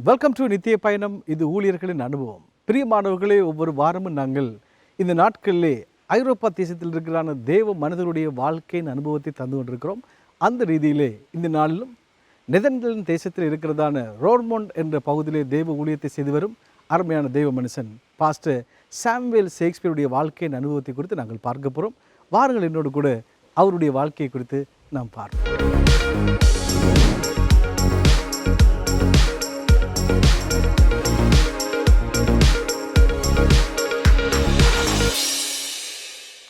Welcome to நித்திய பயணம். இது ஊழியர்களின் அனுபவம். பிரியமானவர்களே, ஒவ்வொரு வாரமும் நாங்கள் இந்த நாட்களிலே ஐரோப்பா தேசத்தில் இருக்கிறான தேவ மனிதருடைய வாழ்க்கையின் அனுபவத்தை தந்து கொண்டிருக்கிறோம். அந்த ரீதியிலே இந்த நாளிலும் நெதர்லாந்து தேசத்தில் இருக்கிறதான ரோர்மோண்ட் என்ற பகுதியிலே தேவ ஊழியத்தை செய்து வரும் அருமையான தேவ மனுஷன் பாஸ்டர் சாமுவேல் ஷேக்ஸ்பியருடைய வாழ்க்கையின் அனுபவத்தை குறித்து நாங்கள் பார்க்க போகிறோம். வாருங்கள், என்னோடு கூட அவருடைய வாழ்க்கையை குறித்து நாம் பார்ப்போம்.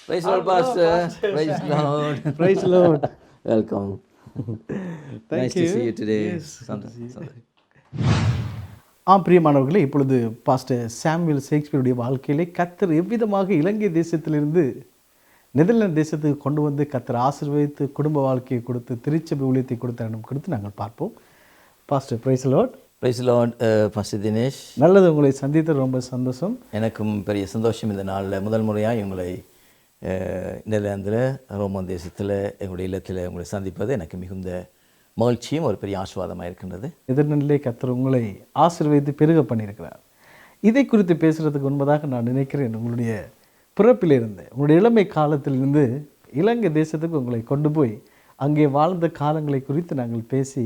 Praise Lord, Pastor. Praise Lord. Praise Lord. Welcome. Thank Nice you. to see you today. Yes, Sunday. பிரியமானவர்களே, இப்பொழுது பாஸ்டர் சாமுவேல் ஷேக்ஸ்பியருடைய வாழ்க்கையிலே கர்த்தர் எவ்விதமாக இலங்கை தேசத்திலிருந்து நெதர்லாந்து தேசத்துக்கு கொண்டு வந்து கர்த்தர் ஆசீர்வதித்து குடும்ப வாழ்க்கையை கொடுத்து திருச்சபை ஊழியத்தை கொடுத்து நாங்கள் பார்ப்போம். Pastor price Lord. Praise Lord, Pastor Dinesh. நல்லது, உங்களை சந்தித்து ரொம்ப சந்தோஷம். எனக்கும் பெரிய சந்தோஷம் இந்த நாளில் முதல் முறையாக உங்களை நெதர்லாந்தில் ரோமன் தேசத்தில் எங்களுடைய இல்லத்தில் உங்களை சந்திப்பது எனக்கு மிகுந்த மகிழ்ச்சியும் ஒரு பெரிய ஆசீர்வாதமாக இருக்கின்றது. நெதர்லாந்திலே கர்த்தர் உங்களை ஆசீர்வதித்து பெருக பண்ணியிருக்கிறார். இதை குறித்து பேசுகிறதுக்கு முன்பதாக நான் நினைக்கிறேன், உங்களுடைய பிறப்பிலிருந்து உங்களுடைய இளமை காலத்திலிருந்து இலங்கை தேசத்துக்கு உங்களை கொண்டு போய் அங்கே வாழ்ந்த காலங்களை குறித்து நாங்கள் பேசி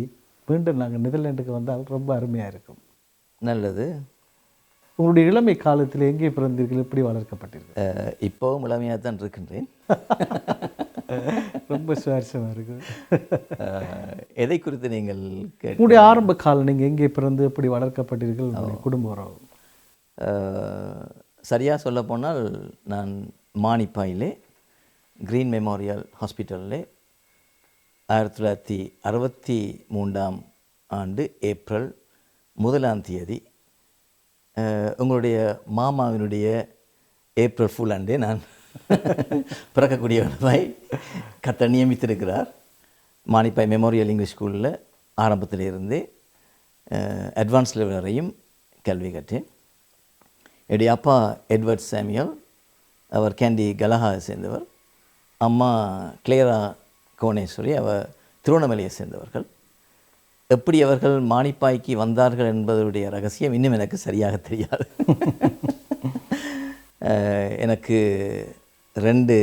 மீண்டும் நாங்கள் நெதர்லாண்டுக்கு வந்தால் ரொம்ப அருமையாக இருக்கும். நல்லது. உங்களுடைய இளமை காலத்தில் எங்கே பிறந்தீர்கள், எப்படி வளர்க்கப்பட்டீர்கள்? இப்போவும் இளமையாக தான் இருக்கின்றேன். ரொம்ப சுவாரஸ்யமாக இருக்கு. எதை குறித்து நீங்கள் உங்களுடைய ஆரம்ப காலம், நீங்கள் எங்கே பிறந்து எப்படி வளர்க்கப்பட்டீர்கள், உங்களுடைய குடும்ப உறவு? சரியாக சொல்ல போனால் நான் மானிப்பாயிலே கிரீன் மெமோரியல் ஹாஸ்பிட்டலில் 1963 ஏப்ரல் 1 உங்களுடைய மாமாவினுடைய ஏப்ரல் ஃபுல் அண்டே நான் பிறக்கக்கூடியவனாய் கர்த்தர் நியமித்திருக்கிறார். மானிப்பாய் மெமோரியல் இங்கிலீஷ் ஸ்கூலில் ஆரம்பத்தில் இருந்தே அட்வான்ஸ் லெவல் வரையும் கல்வி கற்றேன். என்னுடைய அப்பா எட்வர்ட் சாமியல், அவர் கேண்டி கலஹாவை சேர்ந்தவர். அம்மா கிளேரா கோணேஸ்வரி, அவர் திருவண்ணாமலையை சேர்ந்தவர்கள். எப்படி அவர்கள் மானிப்பாய்க்கு வந்தார்கள் என்பதனுடைய ரகசியம் இன்னும் எனக்கு சரியாக தெரியாது. எனக்கு 2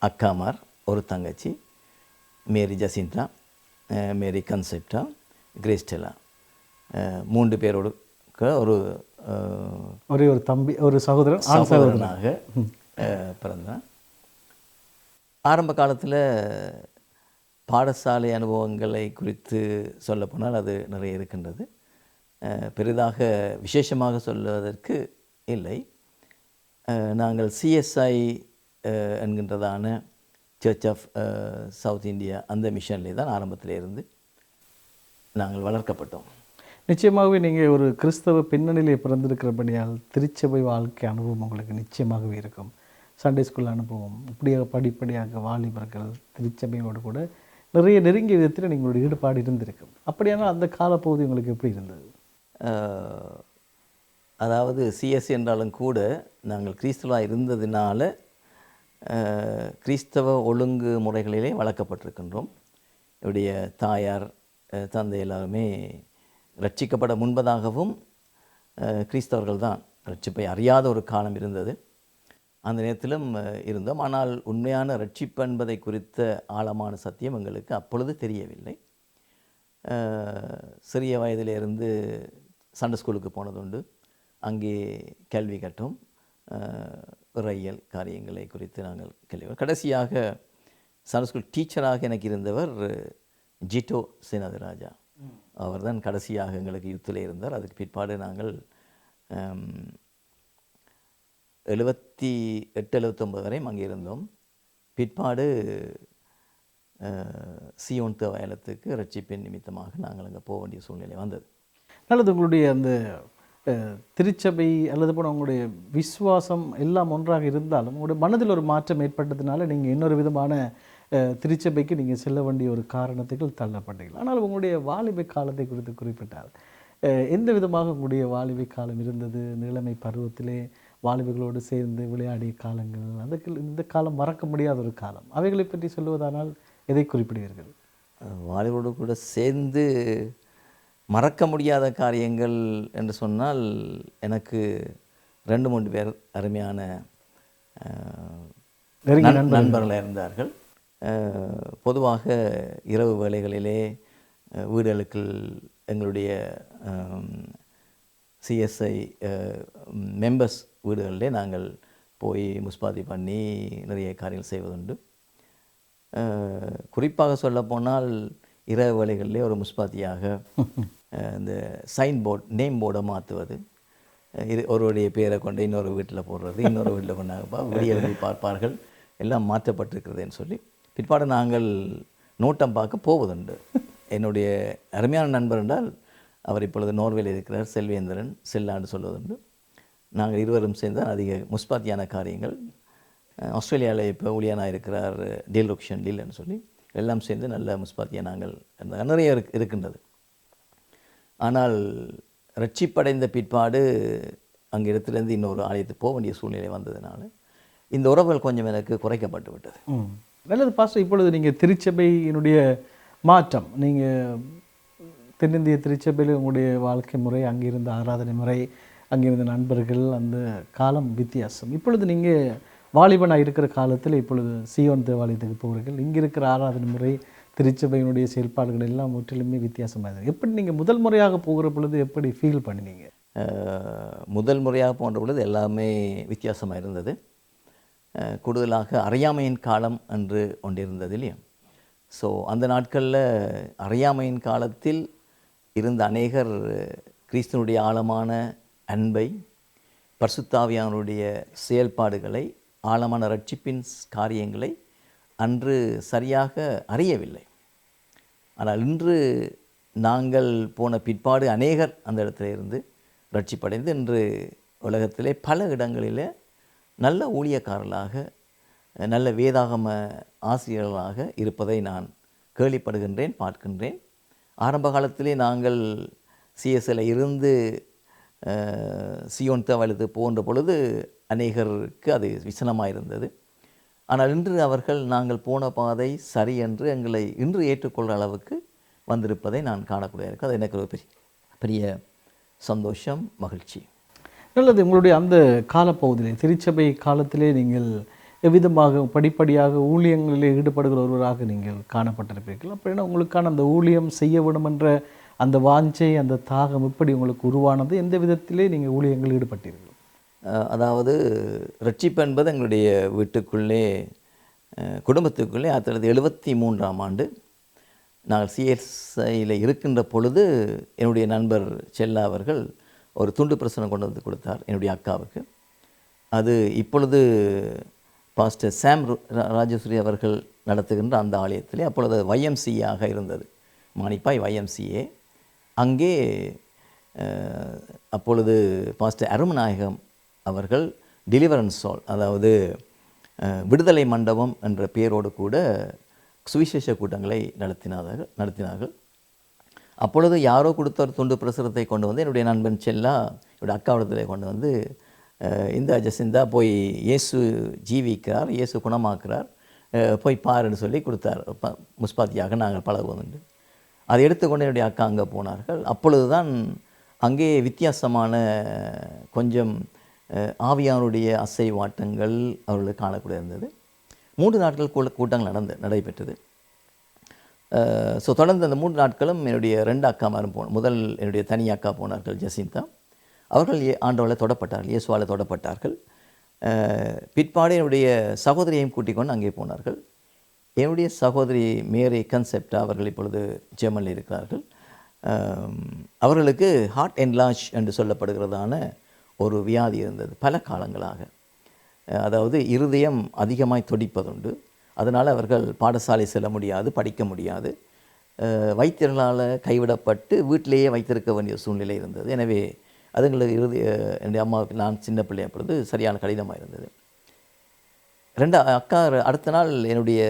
அக்காமார், ஒரு தங்கச்சி, மேரி ஜசின்டா, மேரி கன்செப்டா, கிரேஸ்டெலா, 3 பேரோடு ஒரே ஒரு தம்பி, ஒரு சகோதரனாக பிறந்தேன். ஆரம்ப காலத்தில் பாடசாலை அனுபவங்களை குறித்து சொல்லப்போனால் அது நிறைய இருக்கின்றது. பெரிதாக விசேஷமாக சொல்வதற்கு இல்லை. நாங்கள் சிஎஸ்ஐ என்கின்றதான சர்ச் ஆஃப் சவுத் இந்தியா அந்த மிஷன்லே தான் ஆரம்பத்தில் இருந்து நாங்கள் வளர்க்கப்பட்டோம். நிச்சயமாகவே நீங்கள் ஒரு கிறிஸ்தவ பின்னணியிலே பிறந்திருக்கிறபடியால் திருச்சபை வாழ்க்கை அனுபவம் உங்களுக்கு நிச்சயமாகவே இருக்கும். சண்டே ஸ்கூல் அனுபவம், இப்படியாக படிப்படியாக வாலிபர்கள் திருச்சபையோடு கூட நிறைய நெருங்கிய விதத்தில் நீங்களுடைய ஈடுபாடு இருந்திருக்கும். அப்படியானால் அந்த காலப்பகுதி உங்களுக்கு எப்படி இருந்தது? அதாவது சிஎஸ்சி என்றாலும் கூட நாங்கள் கிறிஸ்தவாக இருந்ததினால கிறிஸ்தவ ஒழுங்கு முறைகளிலே வளர்க்கப்பட்டிருக்கின்றோம். என்னுடைய தாயார் தந்தை எல்லாருமே ரட்சிக்கப்பட முன்பதாகவும் கிறிஸ்தவர்கள் தான். ரட்சிப்பை அறியாத ஒரு காலம் இருந்தது, அந்த நேரத்திலும் இருந்தோம். ஆனால் உண்மையான ரட்சிப்பு என்பதை குறித்த ஆழமான சத்தியம் எங்களுக்கு அப்பொழுது தெரியவில்லை. சிறிய வயதிலிருந்து சண்டே ஸ்கூலுக்கு போனதுண்டு. அங்கே கல்வி கற்றும் இறையியல் காரியங்களை குறித்து நாங்கள் கேள்வி. கடைசியாக சண்டே ஸ்கூல் டீச்சராக எனக்கு இருந்தவர் ஜிட்டோ சேனாதிராஜா. அவர் தான் கடைசியாக எங்களுக்கு யூத்தில் இருந்தார். அதுக்கு பிற்பாடு நாங்கள் 78-79 வரையும் அங்கே இருந்தோம். பிற்பாடு சியோன் தேவாலயத்துக்கு ரட்சிப்பின் நிமித்தமாக நாங்கள் அங்கே போக வேண்டிய சூழ்நிலை வந்தது. நல்லது. உங்களுடைய அந்த திருச்சபை அல்லது போல உங்களுடைய விசுவாசம் எல்லாம் ஒன்றாக இருந்தாலும் உங்களுடைய மனதில் ஒரு மாற்றம் ஏற்பட்டதுனால நீங்கள் இன்னொரு விதமான திருச்சபைக்கு நீங்கள் செல்ல வேண்டிய ஒரு காரணத்துக்கு தள்ளப்பட்டீர்கள். ஆனால் உங்களுடைய வாலிபை காலத்தை குறித்து குறிப்பிட்டால் எந்த விதமாக உங்களுடைய வாலிபை காலம் இருந்தது? இளமை பருவத்திலே வாலிபர்களோடு சேர்ந்து விளையாடிய காலங்கள், அதுக்கு இந்த காலம் மறக்க முடியாத ஒரு காலம். அவைகளை பற்றி சொல்லுவதானால் எதை குறிப்பிடுவீர்கள்? வாலிபரோடு கூட சேர்ந்து மறக்க முடியாத காரியங்கள் என்று சொன்னால் எனக்கு 2-3 பேர் அருமையான நெருங்கிய நண்பர்களாக இருந்தார்கள். பொதுவாக இரவு வேளைகளிலே வீடுகளுக்கு எங்களுடைய சிஎஸ்ஐ மெம்பர்ஸ் வீடுகளிலே நாங்கள் போய் முஸ்பாதி பண்ணி நிறைய காரியங்கள் செய்வதுண்டு. குறிப்பாக சொல்லப்போனால் இரவு வேளைகளிலே ஒரு முஸ்பாத்தியாக இந்த சைன் போர்ட் நேம் போர்டை மாற்றுவது, ஒருவருடைய பேரை கொண்டு இன்னொரு வீட்டில் போடுறது, இன்னொரு வீட்டில் கொண்டாங்கப்பா வெளியே பார்ப்பார்கள் எல்லாம் மாற்றப்பட்டிருக்கிறதுன்னு சொல்லி பிற்பாடு நாங்கள் நோட்டம் பார்க்க போவதுண்டு. என்னுடைய அருமையான நண்பர் என்றால் அவர் இப்பொழுது நோர்வேயில் இருக்கிறார், செல்வேந்திரன் செல்லாண்டு சொல்வதுண்டு. நாங்கள் இருவரும் சேர்ந்து அதிக முஸ்பாத்தியான காரியங்கள், ஆஸ்திரேலியாவில் இப்போ ஊழியனாக இருக்கிறார் டீல் ருக்ஷன் டீல்னு சொல்லி எல்லாம் சேர்ந்து நல்ல முஸ்பாத்தியாக நாங்கள் நிறைய இருக்கின்றது. ஆனால் ரட்சிப்படைந்த பிற்பாடு அங்கே இடத்துலேருந்து இன்னொரு ஆலயத்துக்கு போக வேண்டிய சூழ்நிலை வந்ததுனால இந்த உறவுகள் கொஞ்சம் எனக்கு குறைக்கப்பட்டு விட்டது. நல்லது பாஸ்டர். இப்பொழுது நீங்கள் திருச்சபையினுடைய மாற்றம், நீங்கள் தென்னிந்திய திருச்சபையில் உங்களுடைய வாழ்க்கை முறை, அங்கிருந்த ஆராதனை முறை, அங்கிருந்த நண்பர்கள், அந்த காலம் வித்தியாசம். இப்பொழுது நீங்கள் வாலிபனாக இருக்கிற காலத்தில் இப்பொழுது சியோன் தேவாலயத்துக்கு போகிறீர்கள். இங்கே இருக்கிற ஆராதனை முறை, திருச்சபையினுடைய செயல்பாடுகள் எல்லாம் முற்றிலுமே வித்தியாசமாக இருக்குது. எப்படி நீங்கள் முதல் முறையாக போகிற பொழுது எப்படி ஃபீல் பண்ணினீங்க? முதல் முறையாக போன்ற பொழுது எல்லாமே வித்தியாசமாக இருந்தது. கூடுதலாக அறியாமையின் காலம் என்று ஒன்று இருந்தது இல்லையா? ஸோ அந்த நாட்களில் அறியாமையின் காலத்தில் இருந்த அநேகர் கிறிஸ்துவனுடைய ஆழமான அன்பை, பரிசுத்தாவியானுடைய செயல்பாடுகளை, ஆழமான ரட்சிப்பின் காரியங்களை அன்று சரியாக அறியவில்லை. ஆனால் இன்று நாங்கள் போன பிற்பாடு அநேகர் அந்த இடத்துல இருந்து ரட்சிப்படைந்து இன்று உலகத்திலே பல இடங்களில் நல்ல ஊழியக்காரர்களாக, நல்ல வேதாகம ஆசிரியர்களாக இருப்பதை நான் கேள்விப்படுகின்றேன், பார்க்கின்றேன். ஆரம்ப காலத்திலே நாங்கள் சிஎஸ்எல் இருந்து சியோன் தேவாலயத்துக்கு போன்ற பொழுது அநேகருக்கு அது விசனமாக இருந்தது. ஆனால் இன்று அவர்கள் நாங்கள் போன பாதை சரி என்று எங்களை இன்று ஏற்றுக்கொள்கிற அளவுக்கு வந்திருப்பதை நான் காணக்கூடிய இருக்குது. அது எனக்கு ஒரு பெரிய சந்தோஷம், மகிழ்ச்சி. நல்லது. உங்களுடைய அந்த காலப்பகுதியிலே, திருச்சபை காலத்திலே நீங்கள் எவ்விதமாக படிப்படியாக ஊழியங்களில் ஈடுபடுகிற ஒருவராக நீங்கள் காணப்பட்டிருப்பீர்கள். அப்படின்னா உங்களுக்கான அந்த ஊழியம் செய்ய வேண்டும் என்ற அந்த வாஞ்சை, அந்த தாகம் எப்படி உங்களுக்கு உருவானது? எந்த விதத்திலே நீங்கள் ஊழியங்கள் ஈடுபட்டீர்கள்? அதாவது ரட்சிப்பு என்பது எங்களுடைய வீட்டுக்குள்ளே, குடும்பத்துக்குள்ளே 1973ஆம் ஆண்டு நாங்கள் சிஎஸ்ஐயில் இருக்கின்ற பொழுது என்னுடைய நண்பர் செல்லா அவர்கள் ஒரு துண்டு பிரசனம் கொண்டு வந்து கொடுத்தார் என்னுடைய அக்காவுக்கு. அது இப்பொழுது பாஸ்டர் சாம் ராஜஸ்ரீ அவர்கள் நடத்துகின்ற அந்த ஆலயத்திலே அப்பொழுது YMCA இருந்தது, மானிப்பாய் YMCA. அங்கே அப்பொழுது பாஸ்டர் அருமநாயகம் அவர்கள் டெலிவரன்ஸ் ஹால், அதாவது விடுதலை மண்டபம் என்ற பெயரோடு கூட சுவிசேஷ கூட்டங்களை நடத்தினார்கள். அப்பொழுது யாரோ கொடுத்த ஒரு துண்டு பிரசுரத்தை கொண்டு வந்து என்னுடைய நண்பன் செல்லா என்னுடைய அக்காவிடத்தில் கொண்டு வந்து, இந்த ஜசிந்தா போய் இயேசு ஜீவிக்கிறார், இயேசு குணமாக்குறார், போய் பாருன்னு சொல்லி கொடுத்தார். முஸ்பாத்தியாக நாங்கள் பழகுவதுண்டு. அதை எடுத்துக்கொண்டு என்னுடைய அக்கா அங்கே போனார்கள். அப்பொழுது தான் அங்கே வித்தியாசமான கொஞ்சம் ஆவியானுடைய அசைவாட்டங்கள் அவர்களுக்கு காணக்கூடிய இருந்தது. 3 நாட்கள் கூட்டங்கள் நடைபெற்றது. ஸோ தொடர்ந்து அந்த 3 நாட்களும் என்னுடைய 2 அக்காமாரும் முதல் என்னுடைய தனி அக்கா போனார்கள், ஜசிந்தா. அவர்கள் ஆண்டவரால் தொடப்பட்டார்கள், இயேசுவால் தொடப்பட்டார்கள். பிற்பாடு என்னுடைய சகோதரியையும் கூட்டிக் கொண்டு அங்கே போனார்கள். என்னுடைய சகோதரி மேரி கன்செப்டா அவர்கள் இப்பொழுது ஜெர்மனில் இருக்கிறார்கள். அவர்களுக்கு ஹார்ட் என்லார்ஜ் என்று சொல்லப்படுகிறதான ஒரு வியாதி இருந்தது பல காலங்களாக. அதாவது இருதயம் அதிகமாய் துடிப்பதுண்டு. அதனால் அவர்கள் பாடசாலை செல்ல முடியாது, படிக்க முடியாது. வைத்தியர்களால் கைவிடப்பட்டு வீட்டிலேயே வைத்திருக்க வேண்டிய சூழ்நிலை இருந்தது. எனவே அதுங்களுக்கு என்னுடைய அம்மாவுக்கு, நான் சின்ன பிள்ளை அப்பொழுது சரியான கடினமாக இருந்தது. அடுத்த நாள் என்னுடைய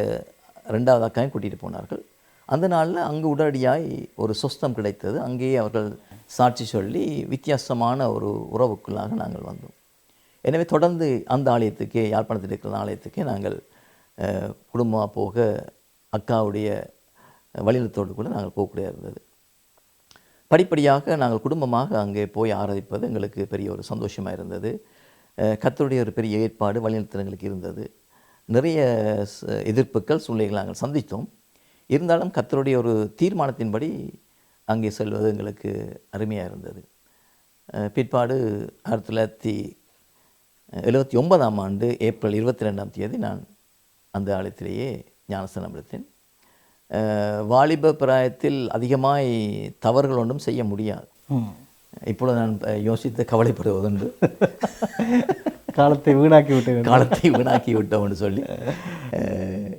2வது அக்காவையும் கூட்டிகிட்டு போனார்கள். அந்த நாளில் அங்கு உடனடியாய் ஒரு சொஸ்தம் கிடைத்தது. அங்கேயே அவர்கள் சாட்சி சொல்லி வித்தியாசமான ஒரு உறவுக்குள்ளாக நாங்கள் வந்தோம். எனவே தொடர்ந்து அந்த ஆலயத்துக்கே, யாழ்ப்பாணத்தில் இருக்கிற ஆலயத்துக்கே நாங்கள் குடும்பமாக போக, அக்காவுடைய வழிநடத்தோடு கூட நாங்கள் போகக்கூடிய இருந்தது. படிப்படியாக நாங்கள் குடும்பமாக அங்கே போய் ஆராதிப்பது எங்களுக்கு பெரிய ஒரு சந்தோஷமாக இருந்தது. கர்த்தருடைய ஒரு பெரிய ஏற்பாடு வழிநடத்தல் எங்களுக்கு இருந்தது. நிறைய எதிர்ப்புகள் சூழ்நிலைகளை நாங்கள் சந்தித்தோம். இருந்தாலும் கர்த்தருடைய ஒரு தீர்மானத்தின்படி அங்கே செல்வது எங்களுக்கு அருமையாக இருந்தது. பிற்பாடு 1979ஆம் ஆண்டு ஏப்ரல் 22ஆம் தேதி நான் அந்த ஆலயத்திலேயே ஞானஸ்நானம் எடுத்தேன். வாலிப பிராயத்தில் அதிகமாய் தவறுகள் ஒன்றும் செய்ய முடியாது. இப்பொழுது நான் யோசித்து கவலைப்படுவதுண்டு. காலத்தை வீணாக்கி விட்டோம்னு சொல்லி.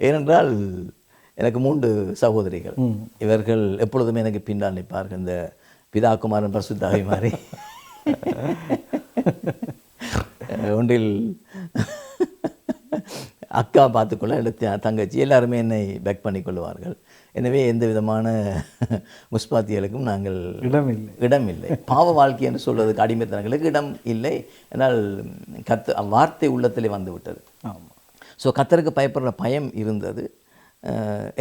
ஏனென்றால் எனக்கு 3 சகோதரிகள். இவர்கள் எப்பொழுதுமே எனக்கு பின்னால் நிற்பார்கள். இந்த பிதா குமாரன் பரிசுத்த ஆவி மாதிரி. ஒன்றில் அக்கா பார்த்துக்கொள்ள, எடுத்து தங்கச்சி எல்லாருமே என்னை பேக் பண்ணி கொள்வார்கள். எனவே எந்த விதமான முஸ்பாத்திகளுக்கும் நாங்கள் இடமில்லை. பாவ வாழ்க்கை என்று சொல்வதற்கு அடிமைத்தனங்களுக்கு இடம் இல்லை. என்றால் வார்த்தை உள்ளத்திலே வந்து விட்டது. ஸோ கர்த்தருக்கு பயப்படுற பயம் இருந்தது.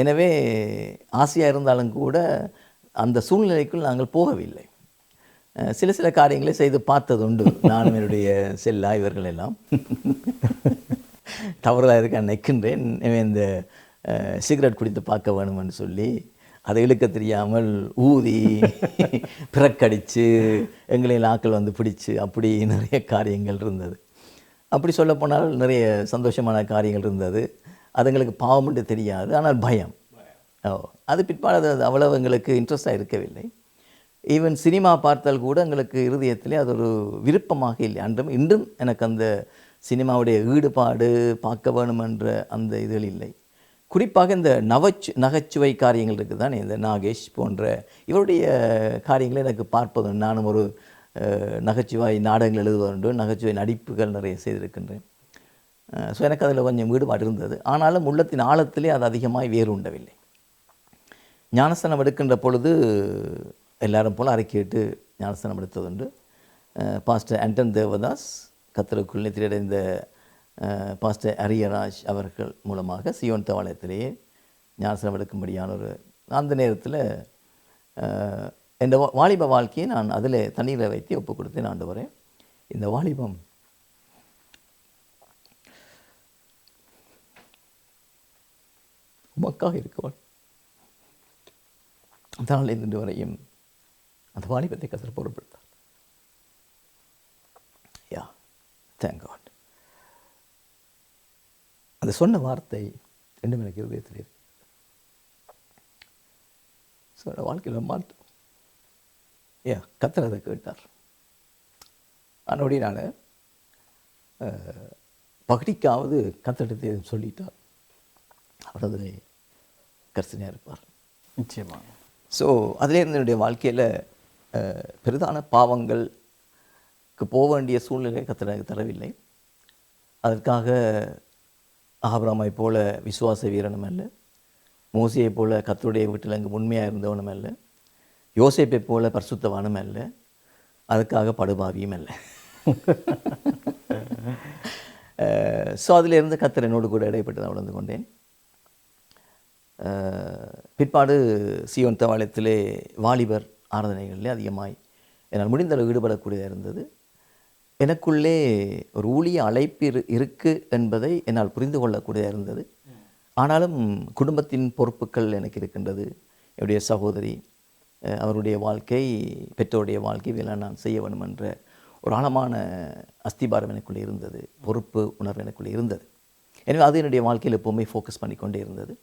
எனவே ஆசையாக இருந்தாலும் கூட அந்த சூழ்நிலைக்குள் நாங்கள் போகவில்லை. சில காரியங்களை செய்து பார்த்ததுண்டு. நானும் என்னுடைய செல்லா இவர்கள் எல்லாம் தவறுதாக இருக்க நினைக்கின்றேன். இந்த சிகரெட் குடித்து பார்க்க வேணும்னு சொல்லி அதை இழுக்க தெரியாமல் ஊதி பிறக்கடித்து எங்களையும் ஆக்கள் வந்து பிடிச்சு அப்படி நிறைய காரியங்கள் இருந்தது. அப்படி சொல்லப்போனால் நிறைய சந்தோஷமான காரியங்கள் இருந்தது. அது எங்களுக்கு பாவம்னு தெரியாது, ஆனால் பயம். அது பிற்பாடு அது அவ்வளவு எங்களுக்கு இன்ட்ரெஸ்டாக இருக்கவில்லை. ஈவன் சினிமா பார்த்தால் கூட எங்களுக்கு இருதயத்திலே அது ஒரு விருப்பமாக இல்லை. அன்றும் இன்றும் எனக்கு அந்த சினிமாவுடைய ஈடுபாடு பார்க்க வேணுமென்ற அந்த இதில் இல்லை. குறிப்பாக இந்த நகைச்சுவை காரியங்கள் இருக்குது தானே, இந்த நாகேஷ் போன்ற இவருடைய காரியங்களை எனக்கு பார்ப்பது. நானும் ஒரு நகைச்சுவை நாடகங்கள் எழுதுவதுண்டு, நகைச்சுவை நடிப்புகள் நிறைய செய்திருக்கின்றேன். ஸோ எனக்கு அதில் கொஞ்சம் ஈடுபாடு இருந்தது. ஆனாலும் உள்ளத்தின் ஆழத்திலே அது அதிகமாக வேறுண்டவில்லை. ஞானஸ்தானம் எடுக்கின்ற பொழுது எல்லாரும் போல் அறிக்கையிட்டு ஞானஸ்தானம் எடுத்ததுண்டு. பாஸ்டர் ஆண்டன் தேவதாஸ், கர்த்தருக்குள் நித்திரையடைந்த பாஸ்டர் அரியராஜ் அவர்கள் மூலமாக சியோன் தேவாலயத்திலேயே ஞானஸ்தானம் எடுக்கும்படியான ஒரு அந்த நேரத்தில் இந்த வாலிப வாழ்க்கையை நான் அதில் தண்ணீரை வைத்து ஒப்புக் கொடுத்தேன். ஆண்டவரே, இந்த வாலிபம் உமக்காக இருக்கவள். அதனால் இன்று வரையும் அந்த வாலிபத்தை கர்த்தர் பொருட்படுத்தார். யா, தேங்க் காட். அந்த சொன்ன வார்த்தை ரெண்டும் எனக்கு இருதயத்தில் இருக்கு. சொன்ன வாழ்க்கையில் மாற்றம். கர்த்தர் அதை கேட்டார். அதனுடைய பகடிக்காவது கர்த்தரிடத்தை சொல்லிட்டார். அவர் அதில் கர்த்தனையாக இருப்பார் நிச்சயமாக. ஸோ அதிலேருந்து என்னுடைய வாழ்க்கையில் பெரிதான பாவங்களுக்கு போக வேண்டிய சூழ்நிலை கர்த்தர் எனக்கு தரவில்லை. அதற்காக ஆபிரகாமை போல விசுவாச வீரனும் அல்ல, மோசையை போல கர்த்தருடைய வீட்டில் அங்கு உண்மையாக இருந்தவனும் அல்ல, யோசேப்பை போல பரிசுத்தவானும் அல்ல, அதுக்காக படுபாவியும் அல்ல. ஸோ அதிலிருந்து கர்த்தர் என்னோடு கூட இடைப்பட்டு நான் உணர்ந்து கொண்டேன். பிற்பாடு சியோன் தேவாலயத்திலே வாலிபர் ஆராதனைகளிலே அதிகமாய் என்னால் முடிந்தளவு ஈடுபடக்கூடியதாக இருந்தது. எனக்குள்ளே ஒரு ஊழிய அழைப்பு இருக்குது என்பதை என்னால் புரிந்து கொள்ளக்கூடியதாக இருந்தது. ஆனாலும் குடும்பத்தின் பொறுப்புகள் எனக்கு இருக்கின்றது. என்னுடைய சகோதரி, அவருடைய வாழ்க்கை, பெற்றோருடைய வாழ்க்கை இதெல்லாம் நான் செய்ய வேண்டும் என்ற ஒரு ஆழமான அஸ்திபாரம் எனக்குள்ளே இருந்தது. பொறுப்பு உணர்வு எனக்குள்ளே இருந்தது. எனவே அது என்னுடைய வாழ்க்கையில் எப்போவுமே ஃபோக்கஸ் பண்ணிக்கொண்டே இருந்தது.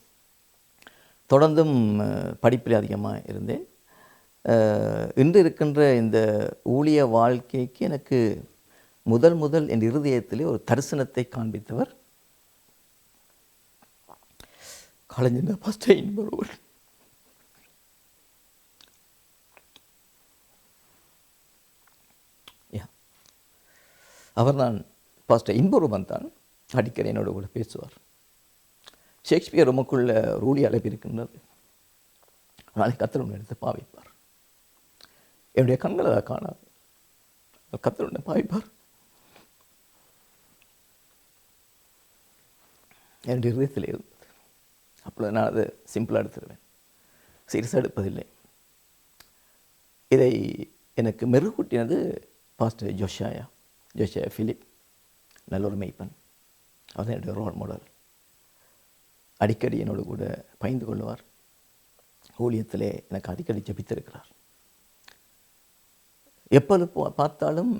தொடர்ந்தும் படிப்பில் அதிகமாக இருந்தேன். இன்று இருக்கின்ற இந்த ஊழிய வாழ்க்கைக்கு எனக்கு முதல் என் இருதயத்திலே ஒரு தரிசனத்தை காண்பித்தவர் கலைஞர் பாஸ்டர் இன்பொருவன். அவர் தான் பாஸ்டர் இன்பொருவன் தான் அடிக்கடி என்னோட கூட பேசுவார். ஷேக்ஸ்பியர் உமக்குள்ள ஒரு ஊழிய அழைப்பு இருக்கின்றது, நாளைக்கு கர்த்தர் உன்னை எடுத்து பாவிப்பார். என்னுடைய கண்கள் அதை காணாது, கர்த்தர் உன்னை பாவிப்பார். என்னுடைய இதயத்தில் இருந்தது. அப்பொழுது நான் அதை சிம்பிளாக எடுத்துருவேன், சீரியஸாக எடுப்பதில்லை. இதை எனக்கு மெருகூட்டினது பாஸ்டர் ஜோஷாயா பிலிப், நல்ல ஒரு மெய்ப்பன். அவர் தான் என்னுடைய ரோல் மாடல். அடிக்கடி என்னோடு கூட பகிர்ந்து கொள்வார். ஊழியத்திலே எனக்கு அடிக்கடி ஜெபித்திருக்கிறார். எப்போது பார்த்தாலும்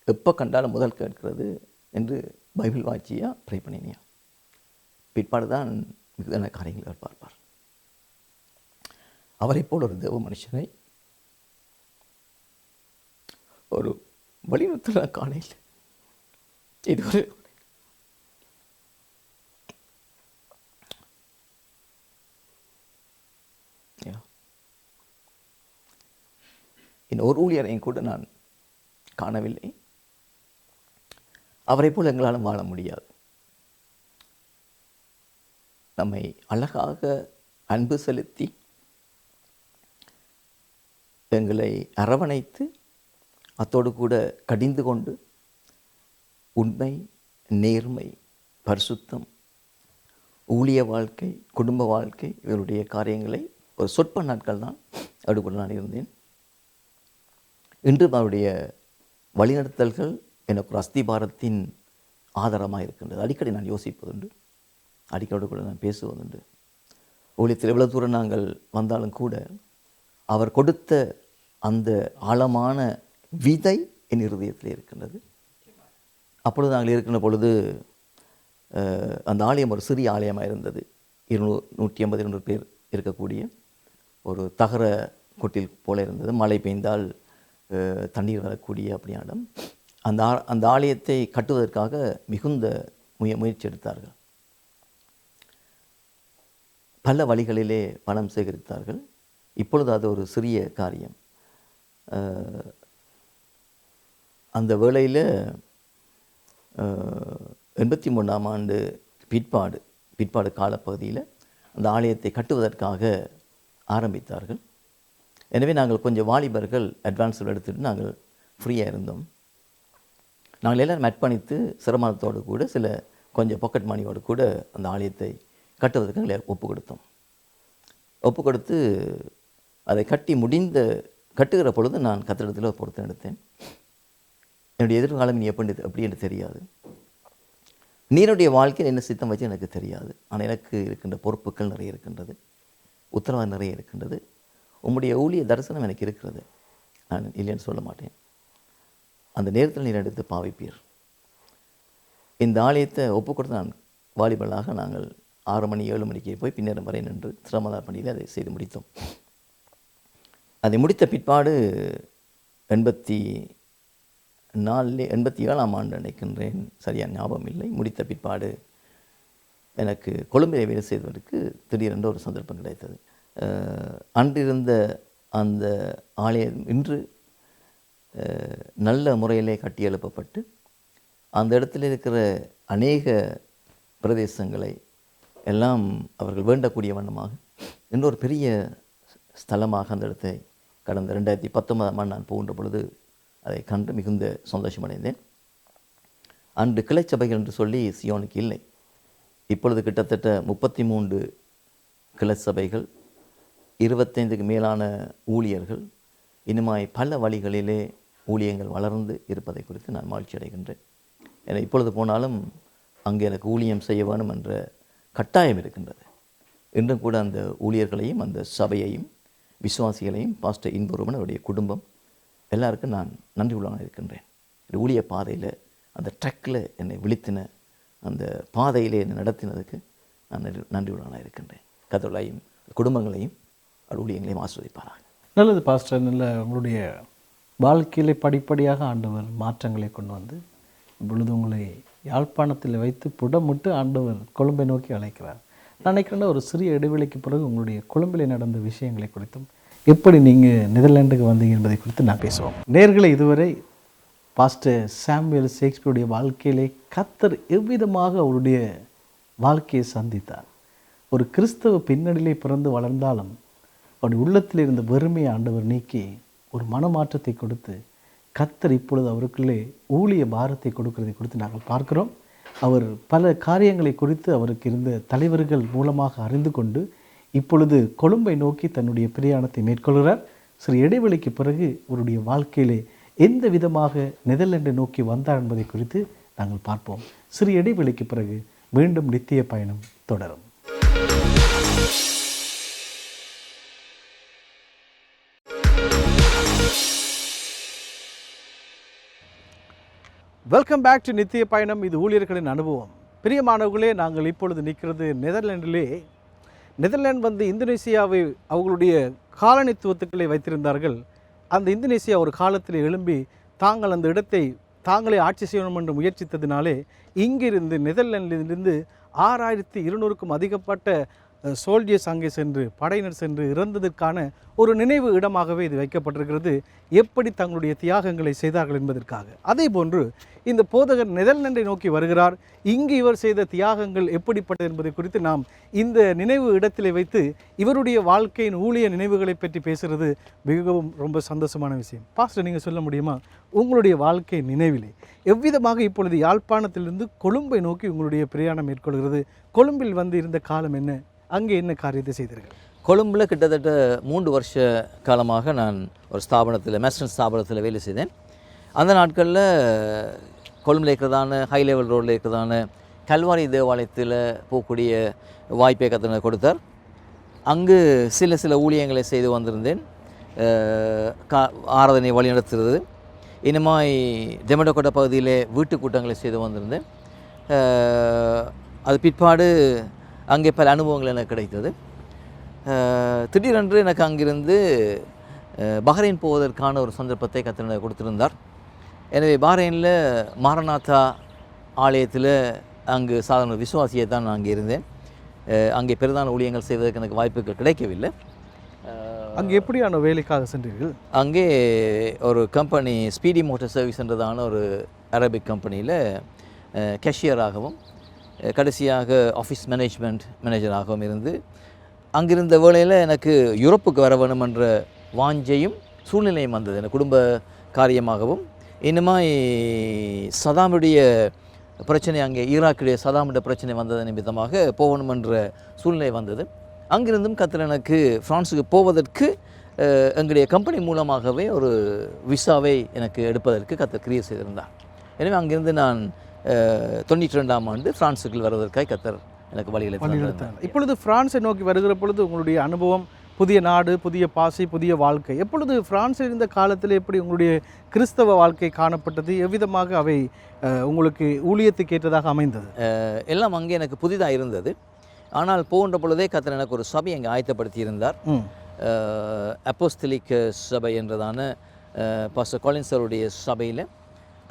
எப்போ கண்டாலும் முதல் கேட்கிறது என்று பைபிள் வாட்சியா ப்ரே பண்ணினியா, பிற்பாடு தான் மிகுதியான காரியங்களை அவர் பார்ப்பார். அவரை போல் ஒரு தேவ மனுஷனை ஒரு வழிநடத்தல காணையில் இது ஒரு ஒரு ஊழியரையும் கூட நான் காணவில்லை. அவரை போல் எங்களாலும் வாழ முடியாது. நம்மை அழகாக அன்பு செலுத்தி எங்களை அரவணைத்து அத்தோடு கூட கடிந்து கொண்டு உண்மை, நேர்மை, பரிசுத்தம், ஊழிய வாழ்க்கை, குடும்ப வாழ்க்கை இவருடைய காரியங்களை ஒரு சொற்ப நாட்கள் தான் அடுப்பட நான் இருந்தேன். இன்றும் அவருடைய வழிநடத்தல்கள் எனக்கு ஒரு அஸ்திபாரத்தின் ஆதாரமாக இருக்கின்றது. அடிக்கடி நான் யோசிப்பதுண்டு, அடிக்கடி கூட நான் பேசுவதுண்டு. ஊழியத்தில் எவ்வளோ தூரம் நாங்கள் வந்தாலும் கூட அவர் கொடுத்த அந்த ஆழமான விதை என் இருதயத்தில் இருக்கின்றது. அப்பொழுது நாங்கள் இருக்கின்ற பொழுது அந்த ஆலயம் ஒரு சிறிய ஆலயமாக இருந்தது. 150-200 பேர் இருக்கக்கூடிய ஒரு தகர கொட்டில் போல இருந்தது. மழை பெய்ந்தால் தண்ணீர் வரக்கூடிய அப்படியான இடம். அந்த ஆலயத்தை கட்டுவதற்காக மிகுந்த முயற்சி எடுத்தார்கள். பல வழிகளிலே பணம் சேகரித்தார்கள். இப்பொழுது அது ஒரு சிறிய காரியம். அந்த வேளையில் 83ஆம் ஆண்டு பிற்பாடு காலப்பகுதியில் அந்த ஆலயத்தை கட்டுவதற்காக ஆரம்பித்தார்கள். எனவே நாங்கள் கொஞ்சம் வாலிபர்கள் அட்வான்ஸில் எடுத்துகிட்டு நாங்கள் ஃப்ரீயாக இருந்தோம். நாங்கள் எல்லோரும் அர்ப்பணித்து சிரமத்தோடு கூட சில கொஞ்சம் பாக்கெட் மணியோடு கூட அந்த ஆலயத்தை கட்டுவதற்கு எங்களை ஒப்பு கொடுத்து அதை கட்டுகிற பொழுது நான் கத்திடத்தில் ஒரு பொருத்தம் எடுத்தேன். என்னுடைய எதிர்காலம் இனி எப்படி என்று தெரியாது. நீருடைய வாழ்க்கையில் என்ன சித்தம் வச்சு எனக்கு தெரியாது. ஆனால் எனக்கு இருக்கின்ற பொறுப்புகள் நிறைய இருக்கின்றது, உத்தரவாதம் நிறைய இருக்கின்றது. உம்முடைய ஊழிய தரிசனம் எனக்கு இருக்கிறது, நான் இல்லைன்னு சொல்ல மாட்டேன். அந்த நேரத்தில் நீர் எடுத்து பாவிப்பீர். இந்த ஆலயத்தை ஒப்பு கொடுத்து நான் வாலிபலாக நாங்கள் 6 மணி 7 மணிக்கு போய் பின்னேறம் வரை நின்று சிரமதார் பணியில் அதை செய்து முடித்தோம். அதை முடித்த பிற்பாடு 87ஆம் ஆண்டு நினைக்கின்றேன், சரியான ஞாபகம் இல்லை. முடித்த பிற்பாடு எனக்கு கொழும்பிலே வேலை செய்வதற்கு திடீரென்று ஒரு சந்தர்ப்பம் கிடைத்தது. அன்றிருந்த அந்த ஆலயம் இன்று நல்ல முறையிலே கட்டி எழுப்பப்பட்டு அந்த இடத்துல இருக்கிற அநேக பிரதேசங்களை எல்லாம் அவர்கள் வேண்டக்கூடிய வண்ணமாக இன்னொரு பெரிய ஸ்தலமாக அந்த இடத்தை கடந்த 2019ஆம் ஆண்டு நான் போகின்ற பொழுது அதை கண்டு மிகுந்த சந்தோஷமடைந்தேன். அன்று கிளை சபைகள் என்று சொல்லி சியோனுக்கு இல்லை. இப்பொழுது கிட்டத்தட்ட 33 கிளை சபைகள், 25க்கு மேலான ஊழியர்கள், இனிமாய் பல வழிகளிலே ஊழியங்கள் வளர்ந்து இருப்பதை குறித்து நான் மகிழ்ச்சி அடைகின்றேன். ஏன்னா இப்பொழுது போனாலும் அங்கே எனக்கு ஊழியம் செய்ய வேணும் என்ற கட்டாயம் இருக்கின்றது. இன்றும் கூட அந்த ஊழியர்களையும் அந்த சபையையும் விசுவாசிகளையும் பாஸ்டர் இன்புருவன் அவருடைய குடும்பம் எல்லாருக்கும் நான் நன்றி உள்ளவனாக இருக்கின்றேன். ஊழிய பாதையில் அந்த ட்ரக்கில் என்னை விழித்தின அந்த பாதையிலே என்னை நடத்தினதுக்கு நான் நன்றி உள்ளவனாக இருக்கின்றேன். கதவுகளையும் குடும்பங்களையும் ஊழியங்களையும் ஆஸ்வதிப்பாராங்க. நல்லது பாஸ்டர். நல்ல உங்களுடைய வாழ்க்கையிலே படிப்படியாக ஆண்டவர் மாற்றங்களை கொண்டு வந்து இப்பொழுது உங்களை யாழ்ப்பாணத்தில் வைத்து புடமிட்டு ஆண்டவர் கொழும்பை நோக்கி அழைக்கிறார். நான் நினைக்கிறேன்னா ஒரு சிறிய இடைவெளிக்கு பிறகு உங்களுடைய கொழும்பில் நடந்த விஷயங்களை குறித்தும் எப்படி நீங்கள் நெதர்லாண்டுக்கு வந்தீங்க என்பதை குறித்து நான் பேசுவோம். நேர்களை இதுவரை பாஸ்டர் சாமுவேல் ஷேக்ஸ்பியருடைய வாழ்க்கையிலே கர்த்தர் எவ்விதமாக அவருடைய வாழ்க்கையை சந்தித்தார். ஒரு கிறிஸ்தவ பின்னணியிலே பிறந்து வளர்ந்தாலும் அவருடைய உள்ளத்தில் இருந்த வெறுமையை ஆண்டவர் நீக்கி ஒரு மனமாற்றத்தை கொடுத்து கர்த்தர் இப்பொழுது அவருக்குள்ளே ஊழிய பாரத்தை கொடுக்கிறதை குறித்து நாங்கள் பார்க்கிறோம். அவர் பல காரியங்களை குறித்து அவருக்கு இருந்த தலைவர்கள் மூலமாக அறிந்து கொண்டு இப்பொழுது கொழும்பை நோக்கி தன்னுடைய பிரயாணத்தை மேற்கொள்கிறார். சிறு இடைவெளிக்கு பிறகு அவருடைய வாழ்க்கையிலே எந்த விதமாக நெதர்லாண்டை நோக்கி வந்தார் என்பதை குறித்து நாங்கள் பார்ப்போம். சிறு இடைவெளிக்கு பிறகு மீண்டும் நித்திய பயணம் தொடரும். வெல்கம் பேக் டு நித்திய பயணம். இது ஊழியர்களின் அனுபவம். பிரியமானவர்களே, நாங்கள் இப்பொழுது நிற்கிறது நெதர்லாண்டிலே. நெதர்லாந்து வந்து இந்தோனேசியாவை அவர்களுடைய காலனித்துவத்துக்களை வைத்திருந்தார்கள். அந்த இந்தோனேசியா ஒரு காலத்தில் எழும்பி தாங்கள் அந்த இடத்தை தாங்களே ஆட்சி செய்யணும் என்று முயற்சித்ததினாலே இங்கிருந்து நெதர்லாண்டிலிருந்து 6200க்கும் அதிகப்பட்ட சோல்ஜர்ஸ் அங்கே சென்று படையினர் சென்று இறந்ததற்கான ஒரு நினைவு இடமாகவே இது வைக்கப்பட்டிருக்கிறது. எப்படி தங்களுடைய தியாகங்களை செய்தார்கள் என்பதற்காக. அதே போன்று இந்த போதகர் நெதர்லாண்டை நோக்கி வருகிறார். இங்கு இவர் செய்த தியாகங்கள் எப்படிப்பட்டது என்பதை குறித்து நாம் இந்த நினைவு இடத்திலே வைத்து இவருடைய வாழ்க்கையின் ஊழிய நினைவுகளை பற்றி பேசுகிறது மிகவும் ரொம்ப சந்தோஷமான விஷயம். பாஸ்டர், நீங்கள் சொல்ல முடியுமா உங்களுடைய வாழ்க்கை நினைவிலே எவ்விதமாக இப்பொழுது யாழ்ப்பாணத்திலிருந்து கொழும்பை நோக்கி உங்களுடைய பிரயாணம் மேற்கொள்கிறது? கொழும்பில் வந்து இருந்த காலம் என்ன? அங்கே என்ன காரியத்தை செய்தீர்கள்? கொழும்பில் கிட்டத்தட்ட 3 வருஷ காலமாக நான் ஒரு ஸ்தாபனத்தில் மேஸ்டன் ஸ்தாபனத்தில் வேலை செய்தேன். அந்த நாட்களில் கொழும்பில் இருக்கிறதான ஹை லெவல் ரோடில் இருக்கிறதான கல்வாரி தேவாலயத்தில் போகக்கூடிய வாய்ப்பை கத்தனை கொடுத்தார். அங்கு சில ஊழியங்களை செய்து வந்திருந்தேன். ஆராதனை வழிநடத்துறது, இனிமாய் டெமடோகோட்டா பகுதியிலே வீட்டு கூட்டங்களை செய்து வந்திருந்தேன். அது பிற்பாடு அங்கே பல அனுபவங்கள் எனக்கு கிடைத்தது. திடீரென்று எனக்கு அங்கிருந்து பஹ்ரைன் போவதற்கான ஒரு சந்தர்ப்பத்தை கர்த்தர் கொடுத்திருந்தார். எனவே பஹ்ரைனில் மாரநாத்தா ஆலயத்தில் அங்கு சாதாரண விசுவாசியை தான் நான் அங்கே இருந்தேன். அங்கே பெரிதான ஊழியங்கள் செய்வதற்கு எனக்கு வாய்ப்புகள் கிடைக்கவில்லை. அங்கே எப்படியான வேலைக்காக சென்றீர்கள்? அங்கே ஒரு கம்பெனி ஸ்பீடி மோட்டார் சர்வீஸ்ன்றதான ஒரு அரபிக் கம்பெனியில் கேஷியராகவும் கடைசியாக ஆஃபீஸ் மேனேஜராகவும் இருந்து அங்கிருந்த வேளையில் எனக்கு யூரோப்புக்கு வர வேணும் என்ற வாஞ்சையும் சூழ்நிலையும் வந்தது. எனக்கு குடும்ப காரியமாகவும் இன்னுமாய் சதாமுடைய பிரச்சனை, அங்கே ஈராக்குடைய சதாமுடைய பிரச்சனை வந்தது நிமித்தமாக போகணும் என்ற சூழ்நிலை வந்தது. அங்கிருந்தும் கர்த்தர் எனக்கு ஃப்ரான்ஸுக்கு போவதற்கு எங்களுடைய கம்பெனி மூலமாகவே ஒரு விசாவை எனக்கு எடுப்பதற்கு கர்த்தர் கிரியை செய்திருந்தார். எனவே அங்கிருந்து நான் 92ஆம் ஆண்டு பிரான்ஸுக்கு வருவதற்காக கர்த்தர் எனக்கு வழிகளை தந்தார். இப்பொழுது பிரான்ஸை நோக்கி வருகிற பொழுது உங்களுடைய அனுபவம், புதிய நாடு, புதிய பாசி, புதிய வாழ்க்கை. எப்பொழுது பிரான்ஸில் இருந்த காலத்தில் எப்படி உங்களுடைய கிறிஸ்தவ வாழ்க்கை காணப்பட்டது? எவ்விதமாக அவை உங்களுக்கு ஊழியத்துக்கு ஏற்றதாக அமைந்தது? எல்லாம் அங்கே எனக்கு புதிதாக இருந்தது. ஆனால் போகின்ற பொழுதே கர்த்தர் எனக்கு ஒரு சபை அங்கே ஆயத்தப்படுத்தி இருந்தார். அப்போஸ்தலிக் சபை என்றதான பாஸ்டர் காலின்ஸருடைய சபையில்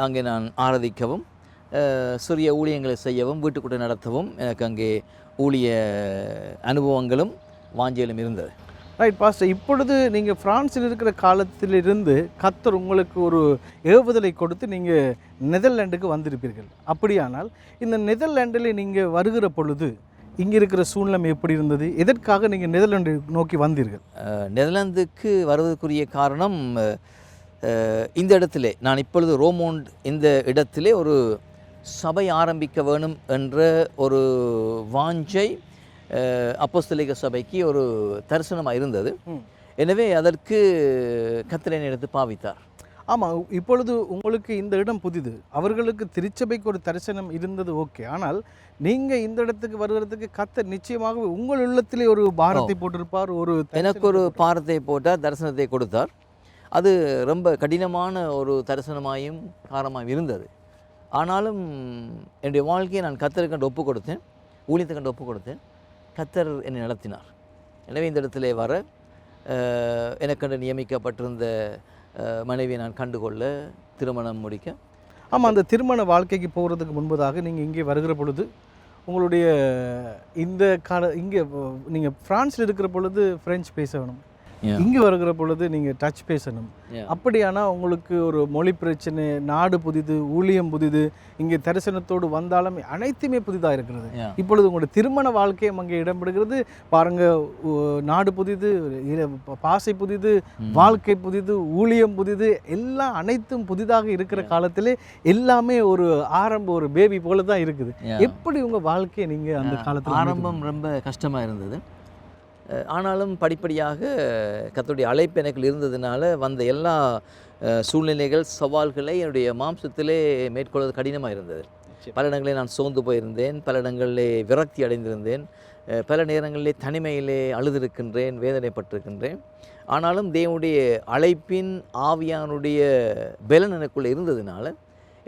அங்கே நான் ஆராதிக்கவும் சிறிய ஊழியங்களை செய்யவும் வீட்டுக்குட்டை நடத்தவும் எனக்கு அங்கே ஊழிய அனுபவங்களும் வாஞ்சலும் இருந்தது. ரைட் பாஸ்டர், இப்பொழுது நீங்கள் பிரான்ஸில் இருக்கிற காலத்திலிருந்து கர்த்தர் உங்களுக்கு ஒரு ஏவுதலை கொடுத்து நீங்கள் நெதர்லாண்டுக்கு வந்திருப்பீர்கள். அப்படியானால் இந்த நெதர்லாண்டில் நீங்கள் வருகிற பொழுது இங்கே இருக்கிற சூழ்நிலை எப்படி இருந்தது? எதற்காக நீங்கள் நெதர்லாண்டு நோக்கி வந்தீர்கள்? நெதர்லாந்துக்கு வருவதற்குரிய காரணம், இந்த இடத்திலே நான் இப்பொழுது ரோமோண்ட் இந்த இடத்திலே ஒரு சபை ஆரம்பிக்க வேணும் என்ற ஒரு வாஞ்சை அப்போஸ்தலிக சபைக்கு ஒரு தரிசனமாக இருந்தது. எனவே அதற்கு கர்த்தர் என்னை எடுத்து பாவித்தார். ஆமாம், இப்பொழுது உங்களுக்கு இந்த இடம் புதிது. அவர்களுக்கு திருச்சபைக்கு ஒரு தரிசனம் இருந்தது, ஓகே. ஆனால் நீங்கள் இந்த இடத்துக்கு வருகிறதுக்கு கர்த்தர் நிச்சயமாக உங்கள் உள்ளத்திலே ஒரு பாரத்தை போட்டிருப்பார். எனக்கு ஒரு பாரத்தை போட்டார், தரிசனத்தை கொடுத்தார். அது ரொம்ப கடினமான ஒரு தரிசனமாயும் காரணமாயும் இருந்தது. ஆனாலும் என்னுடைய வாழ்க்கையை நான் கர்த்தருக்கு கண்டு ஒப்பு கொடுத்தேன், ஊழியத்தை கண்டு ஒப்பு கொடுத்தேன். கர்த்தர் என்னை நடத்தினார். எனவே இந்த இடத்திலே வர எனக்கண்டு நியமிக்கப்பட்டிருந்த மனைவியை நான் கண்டுகொள்ள, திருமணம் முடிக்க. ஆமாம், அந்த திருமண வாழ்க்கைக்கு போகிறதுக்கு முன்பதாக நீங்கள் இங்கே வருகிற பொழுது உங்களுடைய இந்த இங்கே நீங்கள் ஃப்ரான்ஸில் இருக்கிற பொழுது ஃப்ரெஞ்சு பேசணும், இங்கே வருகிற பொழுது நீங்கள் டச் பேசணும். அப்படியானால் உங்களுக்கு ஒரு மொழி பிரச்சனை, நாடு புதிது, ஊழியம் புதிது, இங்கே தரிசனத்தோடு வந்தாலும் அனைத்துமே புதிதாக இருக்கிறது. இப்பொழுது உங்களுடைய திருமண வாழ்க்கையும் அங்கே இடம்பெறுகிறது. பாருங்கள், நாடு புதிது, பாசை புதிது, வாழ்க்கை புதிது, ஊழியம் புதிது, எல்லாம் அனைத்தும் புதிதாக இருக்கிற காலத்திலே எல்லாமே ஒரு ஒரு பேபி போல தான் இருக்குது. எப்படி உங்கள் வாழ்க்கையை நீங்கள் அந்த காலத்தில்? ஆரம்பம் ரொம்ப கஷ்டமாக இருந்தது. ஆனாலும் படிப்படியாக கர்த்தருடைய அழைப்பு எனக்கு இருந்ததுனால வந்த எல்லா சூழ்நிலைகள் சவால்களை என்னுடைய மாம்சத்திலே மேற்கொள்வது கடினமாக இருந்தது. பல இடங்களில் நான் சோர்ந்து போயிருந்தேன், பல இடங்களிலே விரக்தி அடைந்திருந்தேன், பல நேரங்களிலே தனிமையிலே அழுதிருக்கின்றேன், வேதனைப்பட்டிருக்கின்றேன். ஆனாலும் தேவனுடைய அழைப்பின் ஆவியானுடைய பலன் எனக்குள்ளே இருந்ததுனால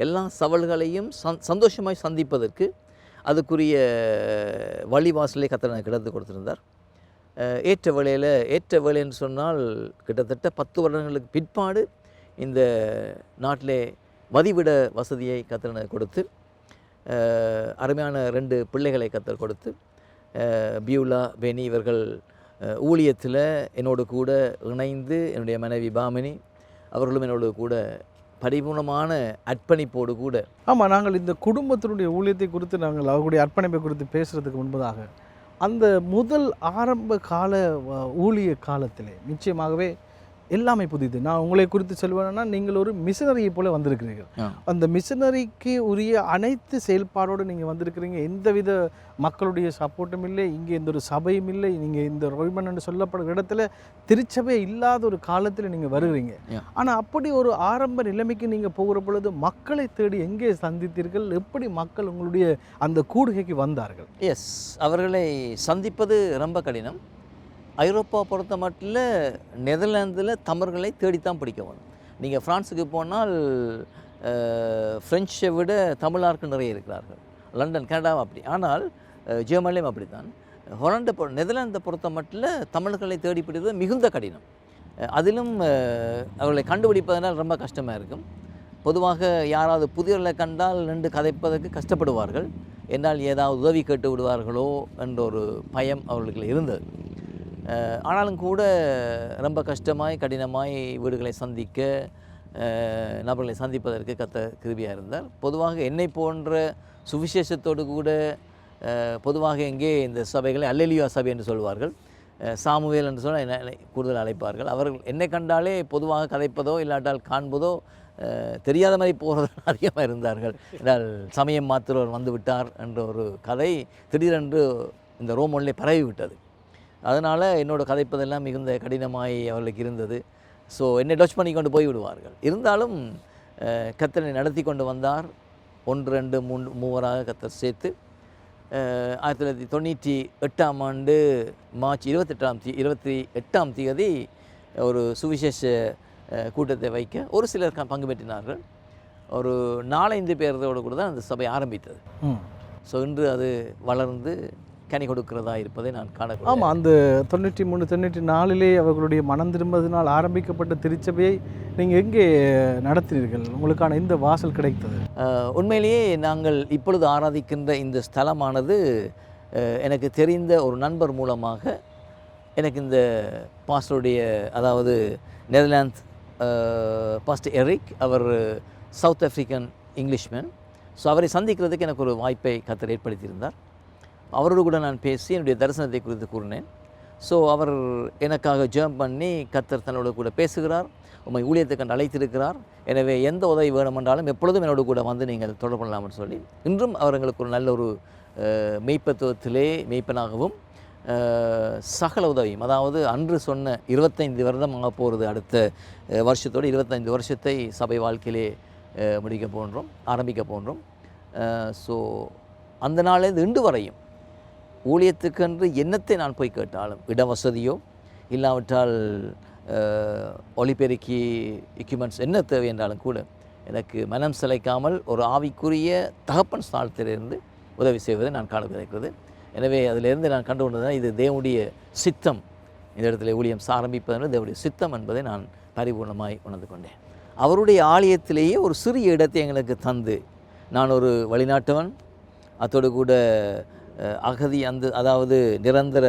எல்லா சவால்களையும் சந்தோஷமாய் சந்திப்பதற்கு அதுக்குரிய வழிவாசலை கர்த்தர் எனக்கு எடுத்து கொடுத்திருந்தார். ஏற்ற வேலைன்னு சொன்னால் கிட்டத்தட்ட 10 வருடங்களுக்கு பிற்பாடு இந்த நாட்டிலே வதிவிட வசதியை கர்த்தர் எனக்கு கொடுத்து, அருமையான 2 பிள்ளைகளை கர்த்தர் கொடுத்து, பியூலா பெனி இவர்கள் ஊழியத்தில் என்னோடு கூட இணைந்து, என்னுடைய மனைவி பாமினி அவர்களும் என்னோடு கூட பரிபூர்ணமான அர்ப்பணிப்போடு கூட. ஆமாம், நாங்கள் இந்த குடும்பத்தினுடைய ஊழியத்தை குறித்து நாங்கள் அவர்களுடைய அர்ப்பணிப்பை குறித்து பேசுகிறதுக்கு முன்பதாக அந்த முதல் ஆரம்ப கால ஊழிய காலத்திலே நிச்சயமாகவே எல்லாமே புதிது. நான் உங்களை குறித்து சொல்வேன்னா, நீங்கள் ஒரு மிஷனரியை போல வந்திருக்கிறீர்கள். அந்த மிஷனரிக்கு உரிய அனைத்து செயல்பாடோடு நீங்கள் வந்திருக்கிறீங்க. எந்தவித மக்களுடைய சப்போர்ட்டும் இல்லை, இங்கே எந்த ஒரு சபையும் இல்லை. நீங்கள் இந்த ரோய்மன் என்று சொல்லப்படுற இடத்துல திருச்சபை இல்லாத ஒரு காலத்தில் நீங்கள் வருகிறீங்க. ஆனால் அப்படி ஒரு ஆரம்ப நிலைமைக்கு நீங்கள் போகிற பொழுது மக்களை தேடி எங்கே சந்தித்தீர்கள்? எப்படி மக்கள் உங்களுடைய அந்த கூடுகைக்கு வந்தார்கள்? அவர்களை சந்திப்பது ரொம்ப கடினம். ஐரோப்பா பொறுத்த மட்டும் நெதர்லாந்தில் தமிழர்களை தேடித்தான் பிடிக்க வேணும். நீங்கள் ஃப்ரான்ஸுக்கு போனால் ஃப்ரெஞ்சை விட தமிழார்கள் நிறைய இருக்கிறார்கள். லண்டன், கனடாவும் அப்படி. ஆனால் ஜெர்மனிலையும் அப்படி தான். நெதர்லாந்தை பொறுத்த மட்டும் தமிழர்களை தேடி பிடிப்பது மிகுந்த கடினம். அதிலும் அவர்களை கண்டுபிடிப்பதனால் ரொம்ப கஷ்டமாக இருக்கும். பொதுவாக யாராவது புதியவர்களை கண்டால் நின்று கதைப்பதற்கு கஷ்டப்படுவார்கள். என்னால் ஏதாவது உதவி கேட்டு விடுவார்களோ என்ற ஒரு பயம் அவர்களுக்கு இருந்தது. ஆனாலும் கூட ரொம்ப கஷ்டமாய் கடினமாய் வீடுகளை சந்திக்க, நபர்களை சந்திப்பதற்கு கர்த்தர் கிருபையாக இருந்தார். பொதுவாக என்னை போன்ற சுவிசேஷத்தோடு கூட பொதுவாக எங்கே இந்த சபைகளை அல்லேலூயா சபை என்று சொல்வார்கள். சாமுவேல் என்று சொல்ல என்னை கூடுதல் அழைப்பார்கள். அவர்கள் என்னை கண்டாலே பொதுவாக கதைப்பதோ இல்லாட்டால் காண்பதோ தெரியாத மாதிரி போகிறது அதிகமாக இருந்தார்கள். என்றால் சமயம் மாத்திரவர் வந்து விட்டார் என்ற ஒரு கதை திடீரென்று இந்த ரோமோனிலே பரவி விட்டது. அதனால் என்னோடய கதைப்பதெல்லாம் மிகுந்த கடினமாய் அவர்களுக்கு இருந்தது. ஸோ என்னை டச் பண்ணி கொண்டு போய் விடுவார்கள். இருந்தாலும் கர்த்தரை நடத்தி கொண்டு வந்தார். 1 2 3 மூவராக கர்த்தர் சேர்த்து 1998ஆம் ஆண்டு மார்ச் 28ஆம் தேதி ஒரு சுவிசேஷ கூட்டத்தை வைக்க ஒரு சிலர் பங்கு பெற்றினார்கள். ஒரு 4-5 பேரோடு கூட தான் அந்த சபை ஆரம்பித்தது. ஸோ இன்று அது வளர்ந்து கனி கொடுக்கிறதா இருப்பதை நான் காண. ஆமாம், அந்த 93 94 அவர்களுடைய மனம் திரும்பதினால் ஆரம்பிக்கப்பட்ட திருச்சபையை நீங்கள் எங்கே நடத்தினீர்கள்? உங்களுக்கான இந்த வாசல் கிடைத்தது? உண்மையிலேயே நாங்கள் இப்பொழுது ஆராதிக்கின்ற இந்த ஸ்தலமானது எனக்கு தெரிந்த ஒரு நண்பர் மூலமாக எனக்கு இந்த பாஸ்டருடைய, அதாவது நெதர்லாந்து பாஸ்டர் எரிக், அவர் சவுத் ஆஃப்ரிக்கன் இங்கிலீஷ்மேன். ஸோ அவரை சந்திக்கிறதுக்கு எனக்கு ஒரு வாய்ப்பை கர்த்தர் ஏற்படுத்தியிருந்தார். அவரோடு கூட நான் பேசி என்னுடைய தரிசனத்தை குறித்து கூறினேன். ஸோ அவர் எனக்காக ஜெபம் பண்ணி, கர்த்தர் தன்னோட கூட பேசுகிறார், உம்மை ஊழியத்தை கண்டு அழைத்திருக்கிறார், எனவே எந்த உதவி வேணுமென்றாலும் எப்பொழுதும் என்னோட கூட வந்து நீங்கள் தொடர்பு கொள்ளலாம்னு சொல்லி, இன்றும் அவர் எங்களுக்கு ஒரு நல்ல ஒரு மெய்ப்பத்துவத்திலே மெய்ப்பனாகவும் சகல உதவியும், அதாவது அன்று சொன்ன 25 வருடம் ஆக போகிறது, அடுத்த வருஷத்தோடு 25 வருஷத்தை சபை வாழ்க்கையிலே ஆரம்பிக்க போன்றோம். ஸோ அந்த நாளிலிருந்து இன்று வரையும் ஊழியத்துக்கென்று என்னத்தை நான் போய் கேட்டாலும், இட வசதியோ இல்லாவிட்டால் ஒலிபெருக்கி எக்யூப்மெண்ட்ஸ் என்ன தேவை என்றாலும் கூட எனக்கு மனம் சிலைக்காமல் ஒரு ஆவிக்குரிய தகப்பன் ஸ்தானத்திலிருந்து உதவி செய்வதை நான் காண கிடைக்கிறது. எனவே அதிலிருந்து நான் கண்டு கொண்டதுதான் இது தேவனுடைய சித்தம். இந்த இடத்துல ஊழியம் ஆரம்பிப்பதென்று தேவனுடைய சித்தம் என்பதை நான் பரிபூர்ணமாய் உணர்ந்து கொண்டேன். அவருடைய ஆலயத்திலேயே ஒரு சிறிய இடத்தை எங்களுக்கு தந்து, நான் ஒரு வெளிநாட்டவன், அத்தோடு கூட அகதி, அதாவது நிரந்தர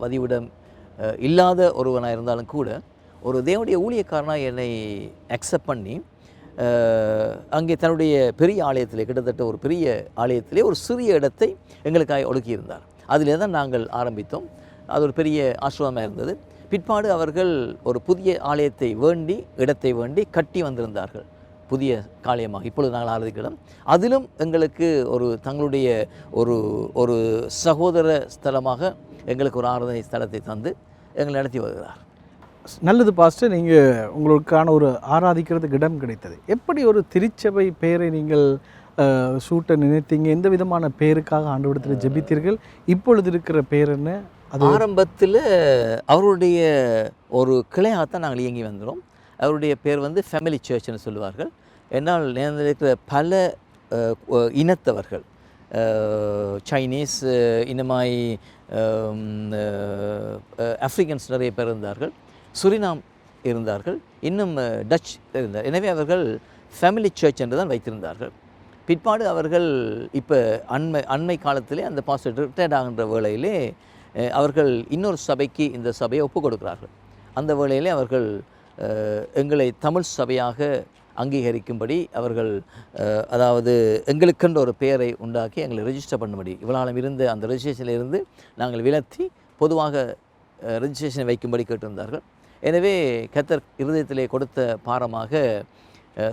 வதிவிடம் இல்லாத ஒருவனாக இருந்தாலும் கூட ஒரு தேவனுடைய ஊழியக்காரனாக என்னை அக்செப்ட் பண்ணி அங்கே தன்னுடைய பெரிய ஆலயத்திலே, கிட்டத்தட்ட ஒரு பெரிய ஆலயத்திலே ஒரு சிறிய இடத்தை எங்களுக்காக ஒதுக்கியிருந்தார். அதிலே தான் நாங்கள் ஆரம்பித்தோம். அது ஒரு பெரிய ஆசிரமமாக இருந்தது. பிற்பாடு அவர்கள் ஒரு புதிய ஆலயத்தை வேண்டி, இடத்தை வேண்டி கட்டி வந்திருந்தார்கள், புதிய காலயமாக. இப்பொழுது நாங்கள் ஆராதிக்கிறோம். அதிலும் எங்களுக்கு ஒரு தங்களுடைய ஒரு சகோதர ஸ்தலமாக எங்களுக்கு ஒரு ஆராதனை ஸ்தலத்தை தந்து எங்களை நடத்தி வருகிறார். நல்லது பாஸ்டர், நீங்கள் உங்களுக்கான ஒரு ஆராதிக்கிறதுக்கு இடம் கிடைத்தது. எப்படி ஒரு திருச்சபை பெயரை நீங்கள் சூட்ட நினைத்தீங்க? எந்த விதமான பெயருக்காக ஆண்டவரிடத்தில் ஜெபித்தீர்கள்? இப்பொழுது இருக்கிற பெயர் என்ன? அது ஆரம்பத்தில் அவருடைய ஒரு கிளையாகத்தான் நாங்கள் இயங்கி வந்துடும். அவருடைய பேர் வந்து ஃபேமிலி சர்ச்னு சொல்லுவார்கள். என்னால் இருக்கிற பல இனத்தவர்கள், சைனீஸ், இன்னமாய் ஆஃப்ரிக்கன்ஸ் நிறைய பேர் இருந்தார்கள், சுரினாம் இருந்தார்கள், இன்னும் டச் இருந்தார். எனவே அவர்கள் ஃபேமிலி சர்ச் என்று தான் வைத்திருந்தார்கள். பிற்பாடு அவர்கள் இப்போ அண்மை காலத்திலே அந்த பாஸ்டர் ரிட்டையர்ட் ஆகின்ற வேளையிலே அவர்கள் இன்னொரு சபைக்கு இந்த சபையை ஒப்புக் கொடுக்கிறார்கள். அந்த வேளையிலே அவர்கள் எங்களை தமிழ் சபையாக அங்கீகரிக்கும்படி அவர்கள் அதாவது எங்களுக்கென்ற ஒரு பெயரை உண்டாக்கி எங்களை ரெஜிஸ்டர் பண்ணும்படி இவ்வளவு இருந்த அந்த ரெஜிஸ்ட்ரேஷனில் இருந்து நாங்கள் விலத்தி பொதுவாக ரெஜிஸ்ட்ரேஷனை வைக்கும்படி கேட்டிருந்தார்கள். எனவே கர்த்தர் இருதயத்திலே கொடுத்த பாரமாக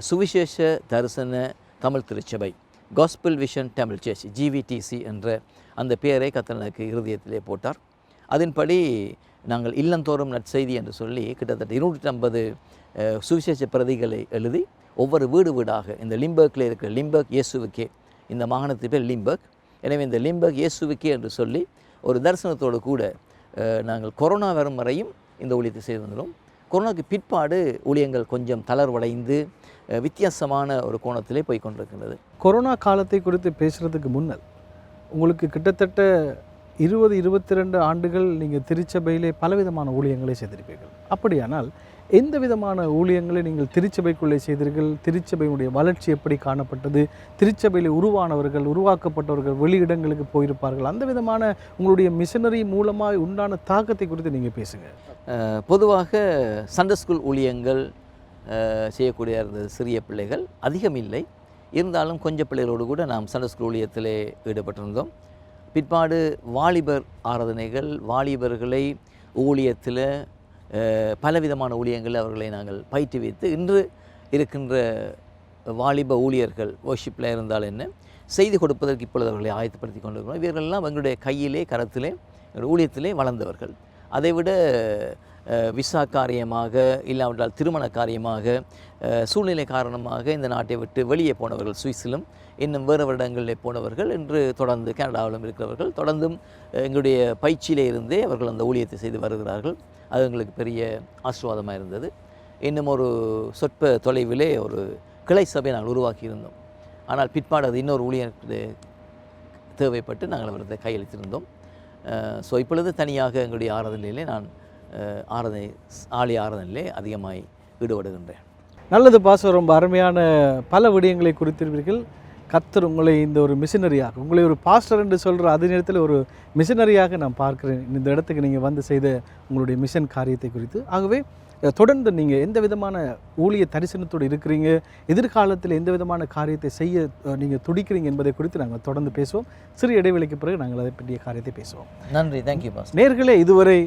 சுவிசேஷ தரிசன தமிழ் திருச்சபை, gospel vision Tamil church, GVTC என்ற அந்த பெயரை கர்த்தர் எனக்கு இருதயத்திலே போட்டார். அதன்படி நாங்கள் இல்லந்தோறும் நற்செய்தி என்று சொல்லி கிட்டத்தட்ட 250 சுவிசேஷ பிரதிகளை எழுதி ஒவ்வொரு வீடு வீடாக இந்த லிம்பர்க்கில் இருக்கிற லிம்பர்க் இயேசுவுக்கே, இந்த மாகாணத்து பேர் லிம்பர்க், எனவே இந்த லிம்பர்க் இயேசுவுக்கே என்று சொல்லி ஒரு தரிசனத்தோடு கூட நாங்கள் கொரோனா வரும் வரையும் இந்த ஊழியத்தை செய்து வந்துடும். கொரோனாவுக்கு பிற்பாடு ஊழியங்கள் கொஞ்சம் தளர்வடைந்து வித்தியாசமான ஒரு கோணத்திலே போய் கொண்டிருக்கின்றது. கொரோனா காலத்தை குறித்து பேசுகிறதுக்கு முன்னர் உங்களுக்கு கிட்டத்தட்ட 20-22 ஆண்டுகள் நீங்கள் திருச்சபையிலே பலவிதமான ஊழியங்களை செய்திருப்பீர்கள். அப்படியானால் எந்த விதமான ஊழியங்களை நீங்கள் திருச்சபைக்குள்ளே செய்தீர்கள்? திருச்சபையினுடைய வளர்ச்சி எப்படி காணப்பட்டது? திருச்சபையில் உருவானவர்கள், உருவாக்கப்பட்டவர்கள் வெளியிடங்களுக்கு போயிருப்பார்கள். அந்த விதமான உங்களுடைய மிஷனரி மூலமாக உண்டான தாக்கத்தை குறித்து நீங்கள் பேசுங்க. பொதுவாக சண்டே ஸ்கூல் ஊழியங்கள் செய்யக்கூடிய இருந்தது. சிறிய பிள்ளைகள் அதிகம் இல்லை, இருந்தாலும் கொஞ்சம் பிள்ளைகளோடு கூட நாம் சண்டே ஸ்கூல் ஊழியத்திலே ஈடுபட்டிருந்தோம். பிற்பாடு வாலிபர் ஆராதனைகள், வாலிபர்களை ஊழியத்தில் பலவிதமான ஊழியங்கள் அவர்களை நாங்கள் பயிற்றுவித்து இன்று இருக்கின்ற வாலிப ஊழியர்கள் வர்ஷிப்பில் இருந்தால் என்ன செய்தி கொடுப்பதற்கு இப்பொழுது அவர்களை ஆயத்தப்படுத்தி கொண்டிருக்கிறோம். இவர்களெல்லாம் எங்களுடைய கையிலே கரத்திலே ஊழியத்திலே வளர்ந்தவர்கள். அதைவிட விசா காரியமாக இல்லாவிட்டால் திருமண காரியமாக சூழ்நிலை காரணமாக இந்த நாட்டை விட்டு வெளியே போனவர்கள், சுவிஸிலும் இன்னும் வேறு வருடங்களில் போனவர்கள், இன்று தொடர்ந்து கனடாவிலும் இருக்கிறவர்கள் தொடர்ந்தும் எங்களுடைய பயிற்சியிலே இருந்தே அவர்கள் அந்த ஊழியத்தை செய்து வருகிறார்கள். அது எங்களுக்கு பெரிய ஆசீர்வாதமாக இருந்தது. இன்னும் ஒரு சொற்ப தொலைவிலே ஒரு கிளை சபையை நாங்கள் உருவாக்கியிருந்தோம். ஆனால் பிற்பாடு அது இன்னொரு ஊழியருக்கு தேவைப்பட்டு நாங்கள் அவரது கையளித்திருந்தோம். ஸோ இப்பொழுது தனியாக எங்களுடைய ஆராதனையிலே நான் ஆலய ஆராதனையிலே அதிகமாய் ஈடுபடுகின்றேன். நல்லது பாஸ்டர், ரொம்ப அருமையான பல விடயங்களை குறித்திருப்பீர்கள். கர்த்தர் உங்களை இந்த ஒரு மிஷனரியாக, உங்களை ஒரு பாஸ்டர் என்று சொல்கிற அதே நேரத்தில் ஒரு மிஷனரியாக நான் பார்க்குறேன் இந்த இடத்துக்கு நீங்கள் வந்து செய்த உங்களுடைய மிஷன் காரியத்தை குறித்து. ஆகவே தொடர்ந்து நீங்கள் எந்த விதமான ஊழிய தரிசனத்தோடு இருக்கிறீங்க, எதிர்காலத்தில் எந்த விதமான காரியத்தை செய்ய நீங்கள் துடிக்கிறீங்க என்பதை குறித்து நாங்கள் தொடர்ந்து பேசுவோம். சிறு இடைவெளிக்கு பிறகு நாங்கள் அதை பற்றிய காரியத்தை பேசுவோம். நன்றி, தேங்க்யூ பாஸ்டர். நேர்களே, இதுவரை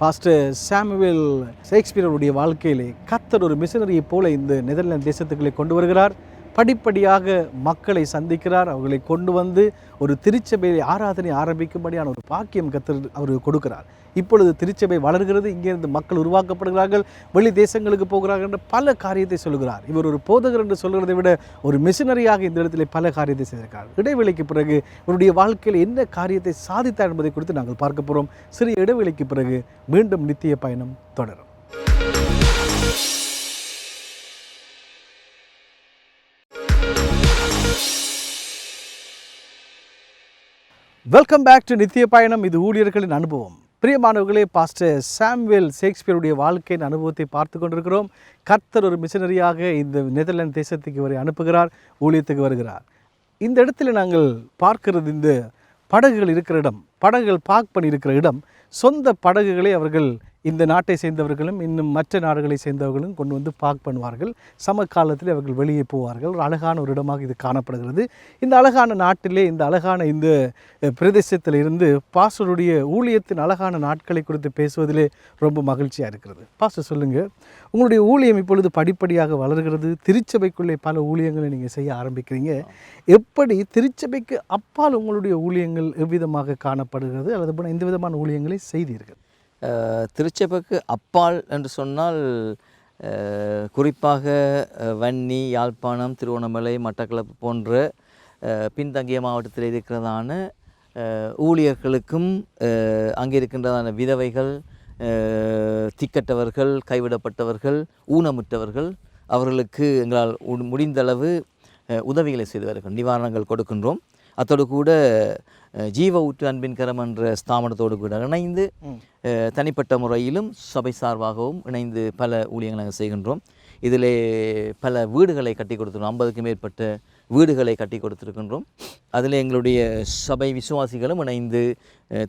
பாஸ்டர் சாமுவேல் ஷேக்ஸ்பியருடைய வாழ்க்கையிலே கர்த்தர் ஒரு மிஷனரியைப் போல இந்த நெதர்லாந்து தேசத்துக்களை கொண்டு வருகிறார். படிப்படியாக மக்களை சந்திக்கிறார். அவர்களை கொண்டு வந்து ஒரு திருச்சபை ஆராதனை ஆரம்பிக்கும்படியான ஒரு பாக்கியம் கர்த்தர் அவருக்கு கொடுக்கிறார். இப்பொழுது திருச்சபை வளர்கிறது, இங்கேருந்து மக்கள் உருவாக்கப்படுகிறார்கள், வெளி தேசங்களுக்கு போகிறார்கள் என்ற பல காரியத்தை சொல்கிறார். இவர் ஒரு போதகர் என்று சொல்கிறதை விட ஒரு மிஷனரியாக இந்த இடத்துல பல காரியத்தை செய்திருக்கிறார். இடைவெளிக்கு பிறகு இவருடைய வாழ்க்கையில் என்ன காரியத்தை சாதித்தார் என்பதை குறித்து நாங்கள் பார்க்க போகிறோம். சிறிய இடைவெளிக்கு பிறகு மீண்டும் நித்திய பயணம் தொடரும். வெல்கம் பேக் டு நித்திய பயணம். இது ஊழியர்களின் அனுபவம். பிரியமானவர்களே, பாஸ்டர் சாமுவேல் ஷேக்ஸ்பியருடைய வாழ்க்கையின் அனுபவத்தை பார்த்து கொண்டிருக்கிறோம். கர்த்தர் ஒரு மிஷனரியாக இந்த நெதர்லாந்து தேசத்துக்கு வரை அனுப்புகிறார், ஊழியத்துக்கு வருகிறார். இந்த இடத்துல நாங்கள் பார்க்கிறது, இந்த படகுகள் இருக்கிற இடம், படகுகள் பார்க் பண்ணி இருக்கிற இடம், சொந்த படகுகளை அவர்கள் இந்த நாட்டை சேர்ந்தவர்களும் இன்னும் மற்ற நாடுகளை சேர்ந்தவர்களும் கொண்டு வந்து பார்க் பண்ணுவார்கள். சமகாலத்தில் அவர்கள் வெளியே போவார்கள். ஒரு அழகான ஒரு இடமாக இது காணப்படுகிறது. இந்த அழகான நாட்டிலே, இந்த அழகான இந்த பிரதேசத்தில் இருந்து பாஸ்டருடைய ஊழியத்தின் அழகான நாட்களை குறித்து பேசுவதிலே ரொம்ப மகிழ்ச்சியாக இருக்கிறது. பாஸ்டர் சொல்லுங்கள், உங்களுடைய ஊழியம் இப்பொழுது படிப்படியாக வளர்கிறது. திருச்சபைக்குள்ளே பல ஊழியங்களை நீங்கள் செய்ய ஆரம்பிக்கிறீங்க. எப்படி திருச்சபைக்கு அப்பால் உங்களுடைய ஊழியங்கள் எவ்விதமாக காணப்படுகிறது, அல்லது போல எந்த விதமான ஊழியங்களை செய்தீர்கள்? திருச்சபைக்கு அப்பால் என்று சொன்னால் குறிப்பாக வன்னி, யாழ்ப்பாணம், திருவண்ணாமலை, மட்டக்களப்பு போன்ற பின்தங்கிய மாவட்டத்தில் இருக்கிறதான ஊழியர்களுக்கும் அங்கே இருக்கின்றதான விதவைகள், திக்கற்றவர்கள், கைவிடப்பட்டவர்கள், ஊனமுற்றவர்கள், அவர்களுக்கு எங்களால் முடிந்தளவு உதவிகளை செய்து வருகிறோம், நிவாரணங்கள் கொடுக்கின்றோம். அத்தோடு கூட ஜீவ ஊற்று அன்பின் கரம் என்ற ஸ்தாபனத்தோடு கூட இணைந்து தனிப்பட்ட முறையிலும் சபை சார்பாகவும் இணைந்து பல ஊழியங்களை நாங்கள் செய்கின்றோம். இதிலே பல வீடுகளை கட்டி கொடுத்துருக்கோம். 50க்கும் மேற்பட்ட வீடுகளை கட்டி கொடுத்துருக்கின்றோம். அதில் எங்களுடைய சபை விசுவாசிகளும் இணைந்து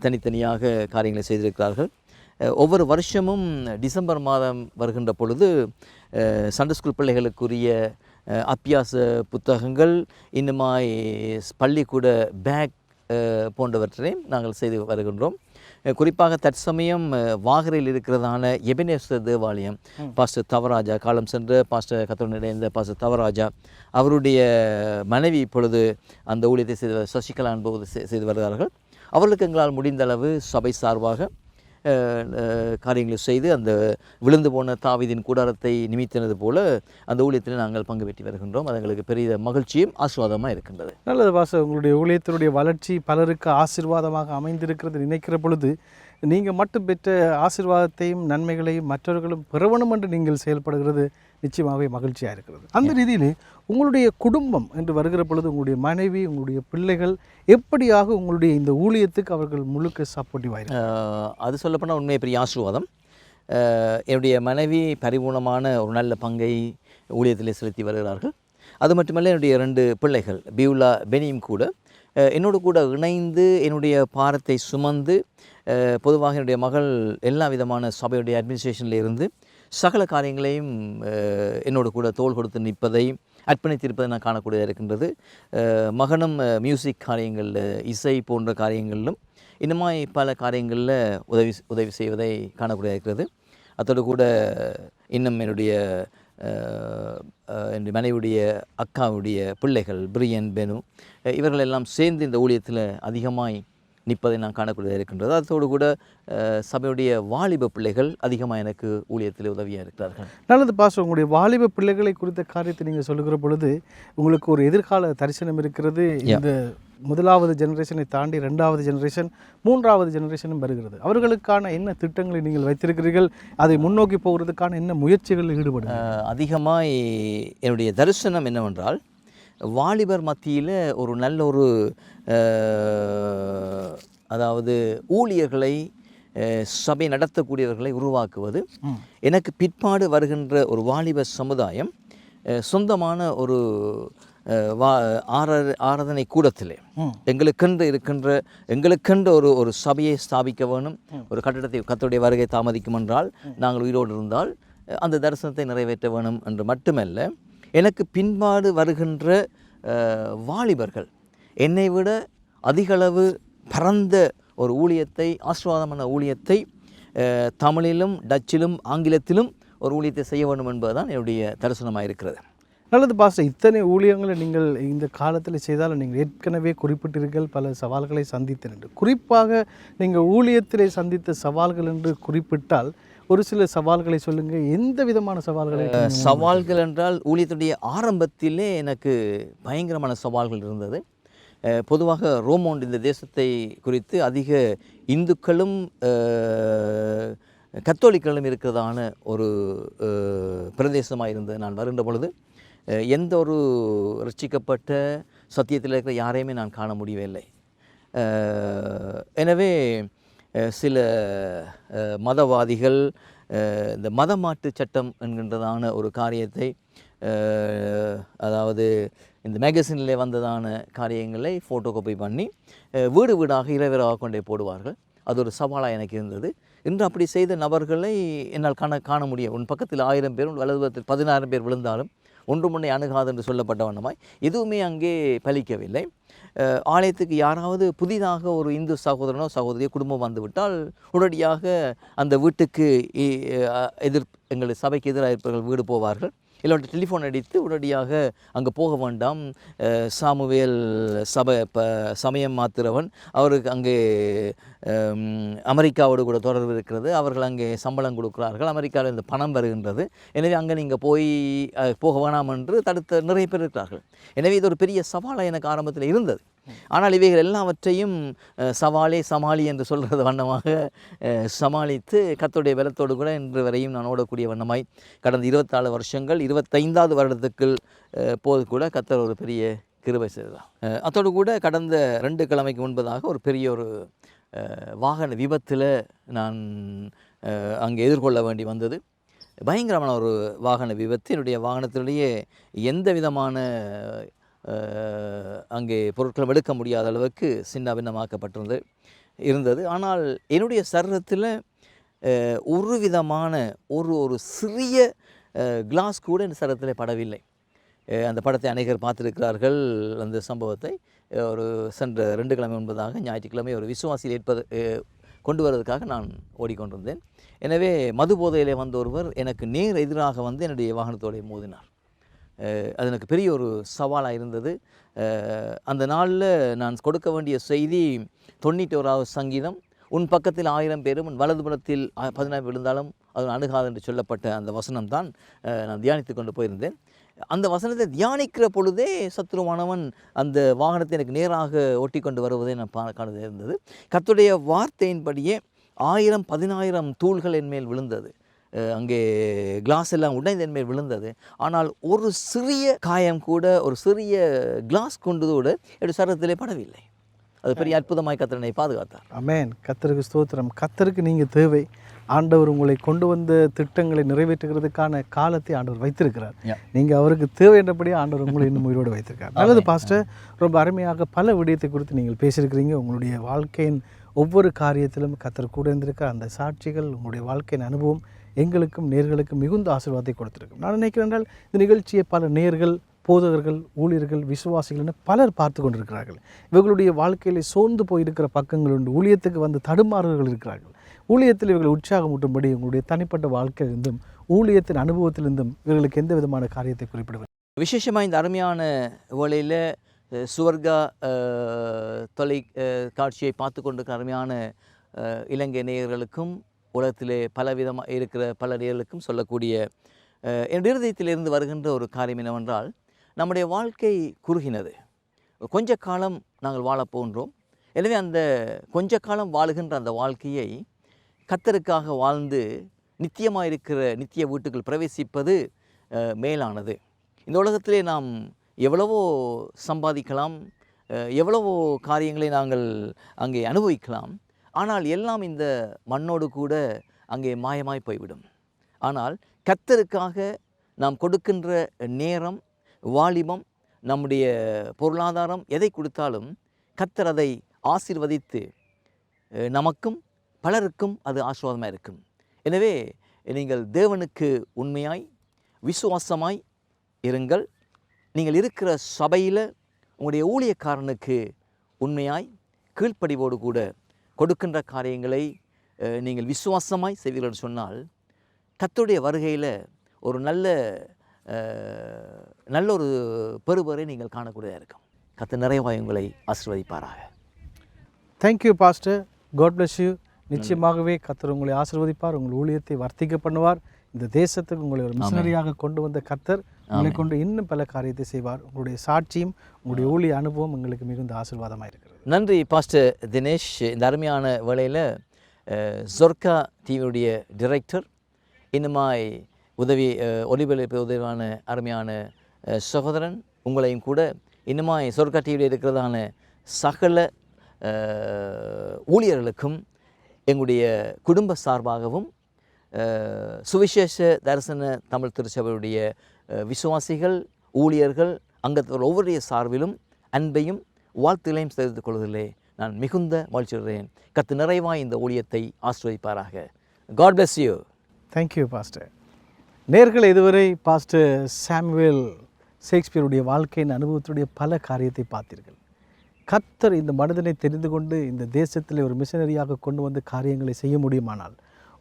தனித்தனியாக காரியங்களை செய்திருக்கிறார்கள். ஒவ்வொரு வருஷமும் டிசம்பர் மாதம் வருகின்ற பொழுது சண்டே ஸ்கூல் பிள்ளைகளுக்குரிய அபியாச புத்தகங்கள், இன்னுமாய் பள்ளிக்கூட பேக் போன்றவற்றை நாங்கள் செய்து வருகின்றோம். குறிப்பாக தற்சமயம் வாகரையில் இருக்கிறதான எபனேஸ்வர் தேவாலயம், பாஸ்டர் தவராஜா, காலம் சென்ற பாஸ்டர் கத்தோனிடைந்த பாஸ்டர் தவராஜா அவருடைய மனைவி இப்பொழுது அந்த ஊழியத்தை செய்து சசிகலா என்பது செய்து வருகிறார்கள். அவர்களுக்கு எங்களால் முடிந்தளவு சபை சார்பாக காரியங்களை செய்து அந்த விழுந்து போன தாவீதின் கூடாரத்தை நிமித்தினது போல அந்த ஊழியத்தில் நாங்கள் பங்கு பெற்று வருகின்றோம். அது எங்களுக்கு பெரிய மகிழ்ச்சியும் ஆசீர்வாதமாக இருக்கின்றது. நல்லது பாச, உங்களுடைய ஊழியத்தினுடைய வளர்ச்சி பலருக்கு ஆசீர்வாதமாக அமைந்திருக்கிறது நினைக்கிற பொழுது நீங்கள் மட்டும் பெற்ற ஆசீர்வாதத்தையும் நன்மைகளையும் மற்றவர்களும் பெறவணும் என்று நீங்கள் செயல்படுகிறது நிச்சயமாகவே மகிழ்ச்சியாக இருக்கிறது. அந்த ரீதியில் உங்களுடைய குடும்பம் என்று வருகிற பொழுது உங்களுடைய மனைவி, உங்களுடைய பிள்ளைகள் எப்படியாக உங்களுடைய இந்த ஊழியத்துக்கு அவர்கள் முழுக்க சப்போர்ட்டிவாக? அது சொல்லப்போனால் உண்மையை பெரிய ஆசீர்வாதம். என்னுடைய மனைவி பரிபூர்ணமான ஒரு நல்ல பங்கை ஊழியத்திலே செலுத்தி வருகிறார்கள். அது மட்டுமல்ல, என்னுடைய 2 பிள்ளைகள் பியூலா, பெனியும் கூட என்னோடு கூட இணைந்து என்னுடைய பாரத்தை சுமந்து, பொதுவாக என்னுடைய மகள் எல்லா விதமான சபையுடைய அட்மினிஸ்ட்ரேஷனில் இருந்து சகல காரியங்களையும் என்னோடு கூட தோள் கொடுத்து நிற்பதை, அர்ப்பணித்திருப்பதை நான் காணக்கூடியதாக இருக்கின்றது. மகனும் மியூசிக் காரியங்களில், இசை போன்ற காரியங்களிலும் இன்னுமாய் பல காரியங்களில் உதவி செய்வதை காணக்கூடியதாக இருக்கிறது. அதோடு கூட இன்னும் என்னுடைய மனைவியுடைய அக்காவுடைய பிள்ளைகள் பிரியன், பெனு இவர்கள் எல்லாம் சேர்ந்து இந்த ஊழியத்தில் அதிகமாய் நிற்பதை நான் காணக்கூடியதாக இருக்கின்றது. அதோடு கூட சபையுடைய வாலிப பிள்ளைகள் அதிகமாக எனக்கு ஊழியத்தில் உதவியாக இருக்கிறார்கள். நல்லது பாஸ்டர், உங்களுடைய வாலிப பிள்ளைகளை குறித்த காரியத்தை நீங்கள் சொல்லுகிற பொழுது உங்களுக்கு ஒரு எதிர்கால தரிசனம் இருக்கிறது. இந்த முதலாவது ஜெனரேஷனை தாண்டி 2வது ஜெனரேஷன், 3வது ஜெனரேஷனும் வருகிறது. அவர்களுக்கான என்ன திட்டங்களை நீங்கள் வைத்திருக்கிறீர்கள்? அதை முன்னோக்கி போகிறதுக்கான என்ன முயற்சிகளில் ஈடுபடும்? அதிகமாக என்னுடைய தரிசனம் என்னவென்றால், வாலிபர் மத்தியில் ஒரு நல்ல ஒரு அதாவது ஊழியர்களை, சபை நடத்தக்கூடியவர்களை உருவாக்குவது. எனக்கு பிற்பாடு வருகின்ற ஒரு வாலிப சமுதாயம் சொந்தமான ஒரு ஆராதனை கூடத்திலே எங்களுக்கென்று ஒரு சபையை ஸ்தாபிக்க வேணும். ஒரு கட்டடத்தை, கர்த்தருடைய வருகை தாமதிக்கும் என்றால் நாங்கள் உயிரோடு இருந்தால் அந்த தரிசனத்தை நிறைவேற்ற வேணும் என்று மட்டுமல்ல, எனக்கு பின்பாடு வருகின்ற வாலிபர்கள் என்னை விட அதிகளவு பரந்த ஒரு ஊழியத்தை, ஆசீர்வாதமான ஊழியத்தை தமிழிலும், டச்சிலும், ஆங்கிலத்திலும் ஒரு ஊழியத்தை செய்ய வேண்டும் என்பதுதான் என்னுடைய தரிசனமாக இருக்கிறது. நல்லது பாஸ்டர், இத்தனை ஊழியங்களை நீங்கள் இந்த காலத்தில் செய்தாலும் நீங்கள் ஏற்கனவே குறிப்பிட்டீர்கள் பல சவால்களை சந்தித்தேன் என்று. குறிப்பாக நீங்கள் ஊழியத்திலே சந்தித்த சவால்கள் என்று குறிப்பிட்டால் ஒரு சில சவால்களை சொல்லுங்கள். எந்த விதமான சவால்களை? சவால்கள் என்றால், ஊழியத்துடைய ஆரம்பத்திலே எனக்கு பயங்கரமான சவால்கள் இருந்தது. பொதுவாக ரோமோண்ட் இந்த தேசத்தை குறித்து அதிக இந்துக்களும் கத்தோலிக்களும் இருக்கிறதான ஒரு பிரதேசமாக இருந்தது. நான் வருகின்ற பொழுது எந்த ஒரு ரட்சிக்கப்பட்ட சத்தியத்தில் இருக்கிற யாரையுமே நான் காண முடியவில்லை. எனவே சில மதவாதிகள் இந்த மதமாட்டு சட்டம் என்கின்றதான ஒரு காரியத்தை, அதாவது இந்த மேகசினில் வந்ததான காரியங்களை ஃபோட்டோ காப்பி பண்ணி வீடு வீடாக இரவிராக கொண்டே போடுவார்கள். அது ஒரு சவாலாக எனக்கு இருந்தது. இன்று அப்படி செய்த நபர்களை என்னால் காண முடியும். உன் பக்கத்தில் 1000 பேரும் வலதுபுறத்தில் 16 பேர் விழுந்தாலும் ஒன்று முன்னே அணுகாது என்று சொல்லப்பட்ட வண்ணமாய் எதுவுமே அங்கே பலிக்கவில்லை. ஆலயத்துக்கு யாராவது புதிதாக ஒரு இந்து சகோதரனோ சகோதரியோ குடும்பம் வந்துவிட்டால் உடனடியாக அந்த வீட்டுக்கு எங்கள் சபைக்கு எதிராக இருப்பவர்கள் வீடு போவார்கள். இல்லாட்டி டெலிஃபோன் அடித்து உடனடியாக அங்கே போக வேண்டாம், சாமுவேல் சமயம் மாத்திரவன் அவருக்கு அங்கே அமெரிக்காவோடு கூட தொடர்பு இருக்கிறது, அவர்கள் அங்கே சம்பளம் கொடுக்கிறார்கள், அமெரிக்காவில் இந்த பணம் வருகின்றது, எனவே அங்கே நீங்கள் போக வேணாம் என்று தடுத்த நிறைய பேர் இருக்கிறார்கள். எனவே இது ஒரு பெரிய சவாலாக எனக்கு ஆரம்பத்தில் இருந்தது. ஆனால் இவைகள் எல்லாவற்றையும் சமாளி என்று சொல்கிறது வண்ணமாக சமாளித்து கர்த்தருடைய பலத்தோடு கூட இன்று வரையும் நான் ஓடக்கூடிய வண்ணமாய் கடந்த 24 வருஷங்கள் 25வது வருடத்துக்குள் போது கூட கர்த்தர் ஒரு பெரிய கிருபை செய்தார். அத்தோடு கூட கடந்த 2 கிழமைக்கு முன்பதாக ஒரு பெரிய ஒரு வாகன விபத்தில் நான் அங்கே எதிர்கொள்ள வேண்டி வந்தது. பயங்கரமான ஒரு வாகன விபத்து. என்னுடைய வாகனத்தினுடைய எந்த விதமான அங்கே பொருட்கள் எடுக்க முடியாத அளவுக்கு சின்ன பின்னமாக்கப்பட்டிருந்தது. ஆனால் என்னுடைய சரீரத்தில் ஒரு விதமான ஒரு சிறிய கிளாஸ் கூட என் சரீரத்தில் படவில்லை. அந்த படத்தை அநேகர் பார்த்துருக்கிறார்கள். அந்த சம்பவத்தை ஒரு சென்ற 2 கிழமை முன்பதாக ஞாயிற்றுக்கிழமை ஒரு விசுவாசியில் கொண்டு வருவதற்காக நான் ஓடிக்கொண்டிருந்தேன். எனவே மது போதையிலே வந்த ஒருவர் எனக்கு நேர் எதிராக வந்து என்னுடைய வாகனத்தோடு மோதினார். அது எனக்கு பெரிய ஒரு சவாலாக இருந்தது. அந்த நாளில் நான் கொடுக்க வேண்டிய செய்தி 91வது சங்கீதம், உன் பக்கத்தில் 1000 பேரும் உன் வலதுபுறத்தில் 16 விழுந்தாலும் அது அணுகாது என்று சொல்லப்பட்ட அந்த வசனம் தான் நான் தியானித்து கொண்டு போயிருந்தேன். அந்த வசனத்தை தியானிக்கிற பொழுதே சத்துருவானவன் அந்த வாகனத்தை எனக்கு நேராக ஓட்டி கொண்டு வருவதை நான் காண இருந்தது. கர்த்தருடைய வார்த்தையின்படியே 1000 10000 தூள்கள் என் மேல் விழுந்தது. அங்கே கிளாஸ் எல்லாம் உடைந்து என் மேல் விழுந்தது. ஆனால் ஒரு சிறிய காயம் கூட, ஒரு சிறிய கிளாஸ் கொண்டதோடு என்னுடைய சரீரத்திலே படவில்லை. அது பெரிய அற்புதமாய் கர்த்தரை பாதுகாத்தார். ஆமென். கர்த்தருக்கு ஸ்தோத்திரம். கர்த்தருக்கு நீங்கள் தேவை. ஆண்டவர் உங்களை கொண்டு வந்த திட்டங்களை நிறைவேற்றுகிறதுக்கான காலத்தை ஆண்டவர் வைத்திருக்கிறார். நீங்கள் அவருக்கு தேவை என்றபடியே ஆண்டவர் உங்களை இன்னும் உயிரோடு வைத்திருக்கார். நல்லது பாஸ்டர், ரொம்ப அருமையாக பல விடயத்தை குறித்து நீங்கள் பேசியிருக்கிறீங்க. உங்களுடைய வாழ்க்கையின் ஒவ்வொரு காரியத்திலும் கர்த்தர் கூட இருந்திருக்க அந்த சாட்சிகள், உங்களுடைய வாழ்க்கையின் அனுபவம் எங்களுக்கும் நேர்களுக்கும் மிகுந்த ஆசீர்வாதத்தை கொடுத்திருக்கும். நான் நினைக்கிறேன் என்றால் இந்த நிகழ்ச்சியை பல நேர்கள், போதகர்கள், ஊழியர்கள், விசுவாசிகள் என பலர் பார்த்து கொண்டிருக்கிறார்கள். இவர்களுடைய வாழ்க்கையில் சோர்ந்து போயிருக்கிற பக்கங்கள் உண்டு. ஊழியத்துக்கு வந்து தடுமாறுகள் இருக்கிறார்கள். ஊழியத்தில் இவர்கள் உற்சாகமூட்டும்படி உங்களுடைய தனிப்பட்ட வாழ்க்கையிலிருந்தும் ஊழியத்தின் அனுபவத்திலிருந்தும் இவர்களுக்கு எந்த விதமான காரியத்தை குறிப்பிடுவது? விசேஷமாக இந்த அருமையான வேளையில் சுவர்கா காட்சியை பார்த்து கொண்டிருக்கிற அருமையான இலங்கை நேயர்களுக்கும் உலகத்திலே பலவிதமாக இருக்கிற பல நேயர்களுக்கும் சொல்லக்கூடிய என்னுடைய இருதயத்திலிருந்து வருகின்ற ஒரு காரியம் என்னவென்றால், நம்முடைய வாழ்க்கை குறுகினது. கொஞ்ச காலம் நாங்கள் வாழப்போன்றோம். எனவே அந்த கொஞ்ச காலம் வாழுகின்ற அந்த வாழ்க்கையை கர்த்தருக்காக வாழ்ந்து நித்தியமாக இருக்கிற நித்திய வீட்டுக்குள் பிரவேசிப்பது மேலானது. இந்த உலகத்திலே நாம் எவ்வளவோ சம்பாதிக்கலாம், எவ்வளவோ காரியங்களை நாங்கள் அங்கே அனுபவிக்கலாம். ஆனால் எல்லாம் இந்த மண்ணோடு கூட அங்கே மாயமாய் போய்விடும். ஆனால் கர்த்தருக்காக நாம் கொடுக்கின்ற நேரம், வாலிபம், நம்முடைய பொருளாதாரம் எதை கொடுத்தாலும் கர்த்தர் அதை ஆசீர்வதித்து நமக்கும் பலருக்கும் அது ஆசீர்வாதமாக இருக்கும். எனவே நீங்கள் தேவனுக்கு உண்மையாய் விசுவாசமாய் இருங்கள். நீங்கள் இருக்கிற சபையில் உங்களுடைய ஊழியக்காரனுக்கு உண்மையாய் கீழ்ப்படிவோடு கூட கொடுக்கின்ற காரியங்களை நீங்கள் விசுவாசமாய் செய்வீர்கள் சொன்னால் கர்த்தருடைய வருகையில் ஒரு நல்ல ஒரு பெறுபரை நீங்கள் காணக்கூடியதாக இருக்கும். கர்த்தர் நிறைவாய் உங்களை ஆசீர்வதிப்பாராக. Thank you pastor. God bless you. நிச்சயமாகவே கர்த்தர் உங்களை ஆசீர்வதிப்பார். உங்கள் ஊழியத்தை வர்த்திக்க பண்ணுவார். இந்த தேசத்துக்கு உங்களை ஒரு மிஷனரியாக கொண்டு வந்த கர்த்தர் உங்களை கொண்டு இன்னும் பல காரியத்தை செய்வார். உங்களுடைய சாட்சியும் உங்களுடைய ஊழிய அனுபவம் எங்களுக்கு மிகுந்த ஆசீர்வாதமாக இருக்கிறது. நன்றி பாஸ்டர் தினேஷ். இந்த அருமையான வேளையில் சொர்க்கா டிவியுடைய டைரக்டர், இன்னுமாய் ஒலிபரப்பு உதவியான அருமையான சகோதரன், உங்களையும் கூட இன்னுமாய் சொர்க்கா டிவியில் இருக்கிறதான சகல ஊழியர்களுக்கும் எங்களுடைய குடும்ப சார்பாகவும் சுவிசேஷ தரிசன தமிழ் திருச்சபையுடைய விசுவாசிகள், ஊழியர்கள், அங்கத்தவர் ஒவ்வொருடைய சார்பிலும் அன்பையும் வாழ்த்துகளையும் தெரிவித்துக் கொள்வதிலே நான் மிகுந்த மகிழ்ச்சியுறேன். கர்த்தர் நிறைவாய் இந்த ஊழியத்தை ஆசீர்வதிப்பாராக. God bless you. Thank you pastor. நேர்களை இதுவரை பாஸ்டர் சாமுவேல் ஷேக்ஸ்பியருடைய வாழ்க்கையின் அனுபவத்துடைய பல காரியத்தை பார்த்தீர்கள். கர்த்தர் இந்த மனிதனை தெரிந்து கொண்டு இந்த தேசத்தில் ஒரு மிஷனரியாக கொண்டு வந்து காரியங்களை செய்ய முடியுமானால்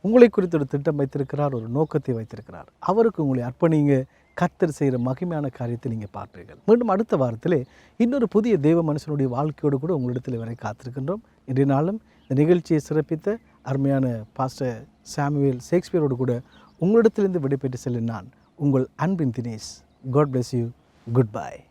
உங்களை குறித்து ஒரு திட்டம் வைத்திருக்கிறார், ஒரு நோக்கத்தை வைத்திருக்கிறார். அவருக்கு உங்களை அர்ப்பணிங்க. கர்த்தர் செய்கிற மகிமையான காரியத்தை நீங்கள் பார்ப்பீர்கள். மீண்டும் அடுத்த வாரத்திலே இன்னொரு புதிய தேவ மனுஷனுடைய வாழ்க்கையோடு கூட உங்களிடத்தில் வரை காத்திருக்கின்றோம். இன்றைய நாளும் இந்த நிகழ்ச்சியை சிறப்பித்த அருமையான பாஸ்டர் சாமுவேல் ஷேக்ஸ்பியரோடு கூட உங்களிடத்திலிருந்து விடைபெற்று செல்லும் நான் உங்கள் அன்பின் Dinesh. God bless you. Goodbye.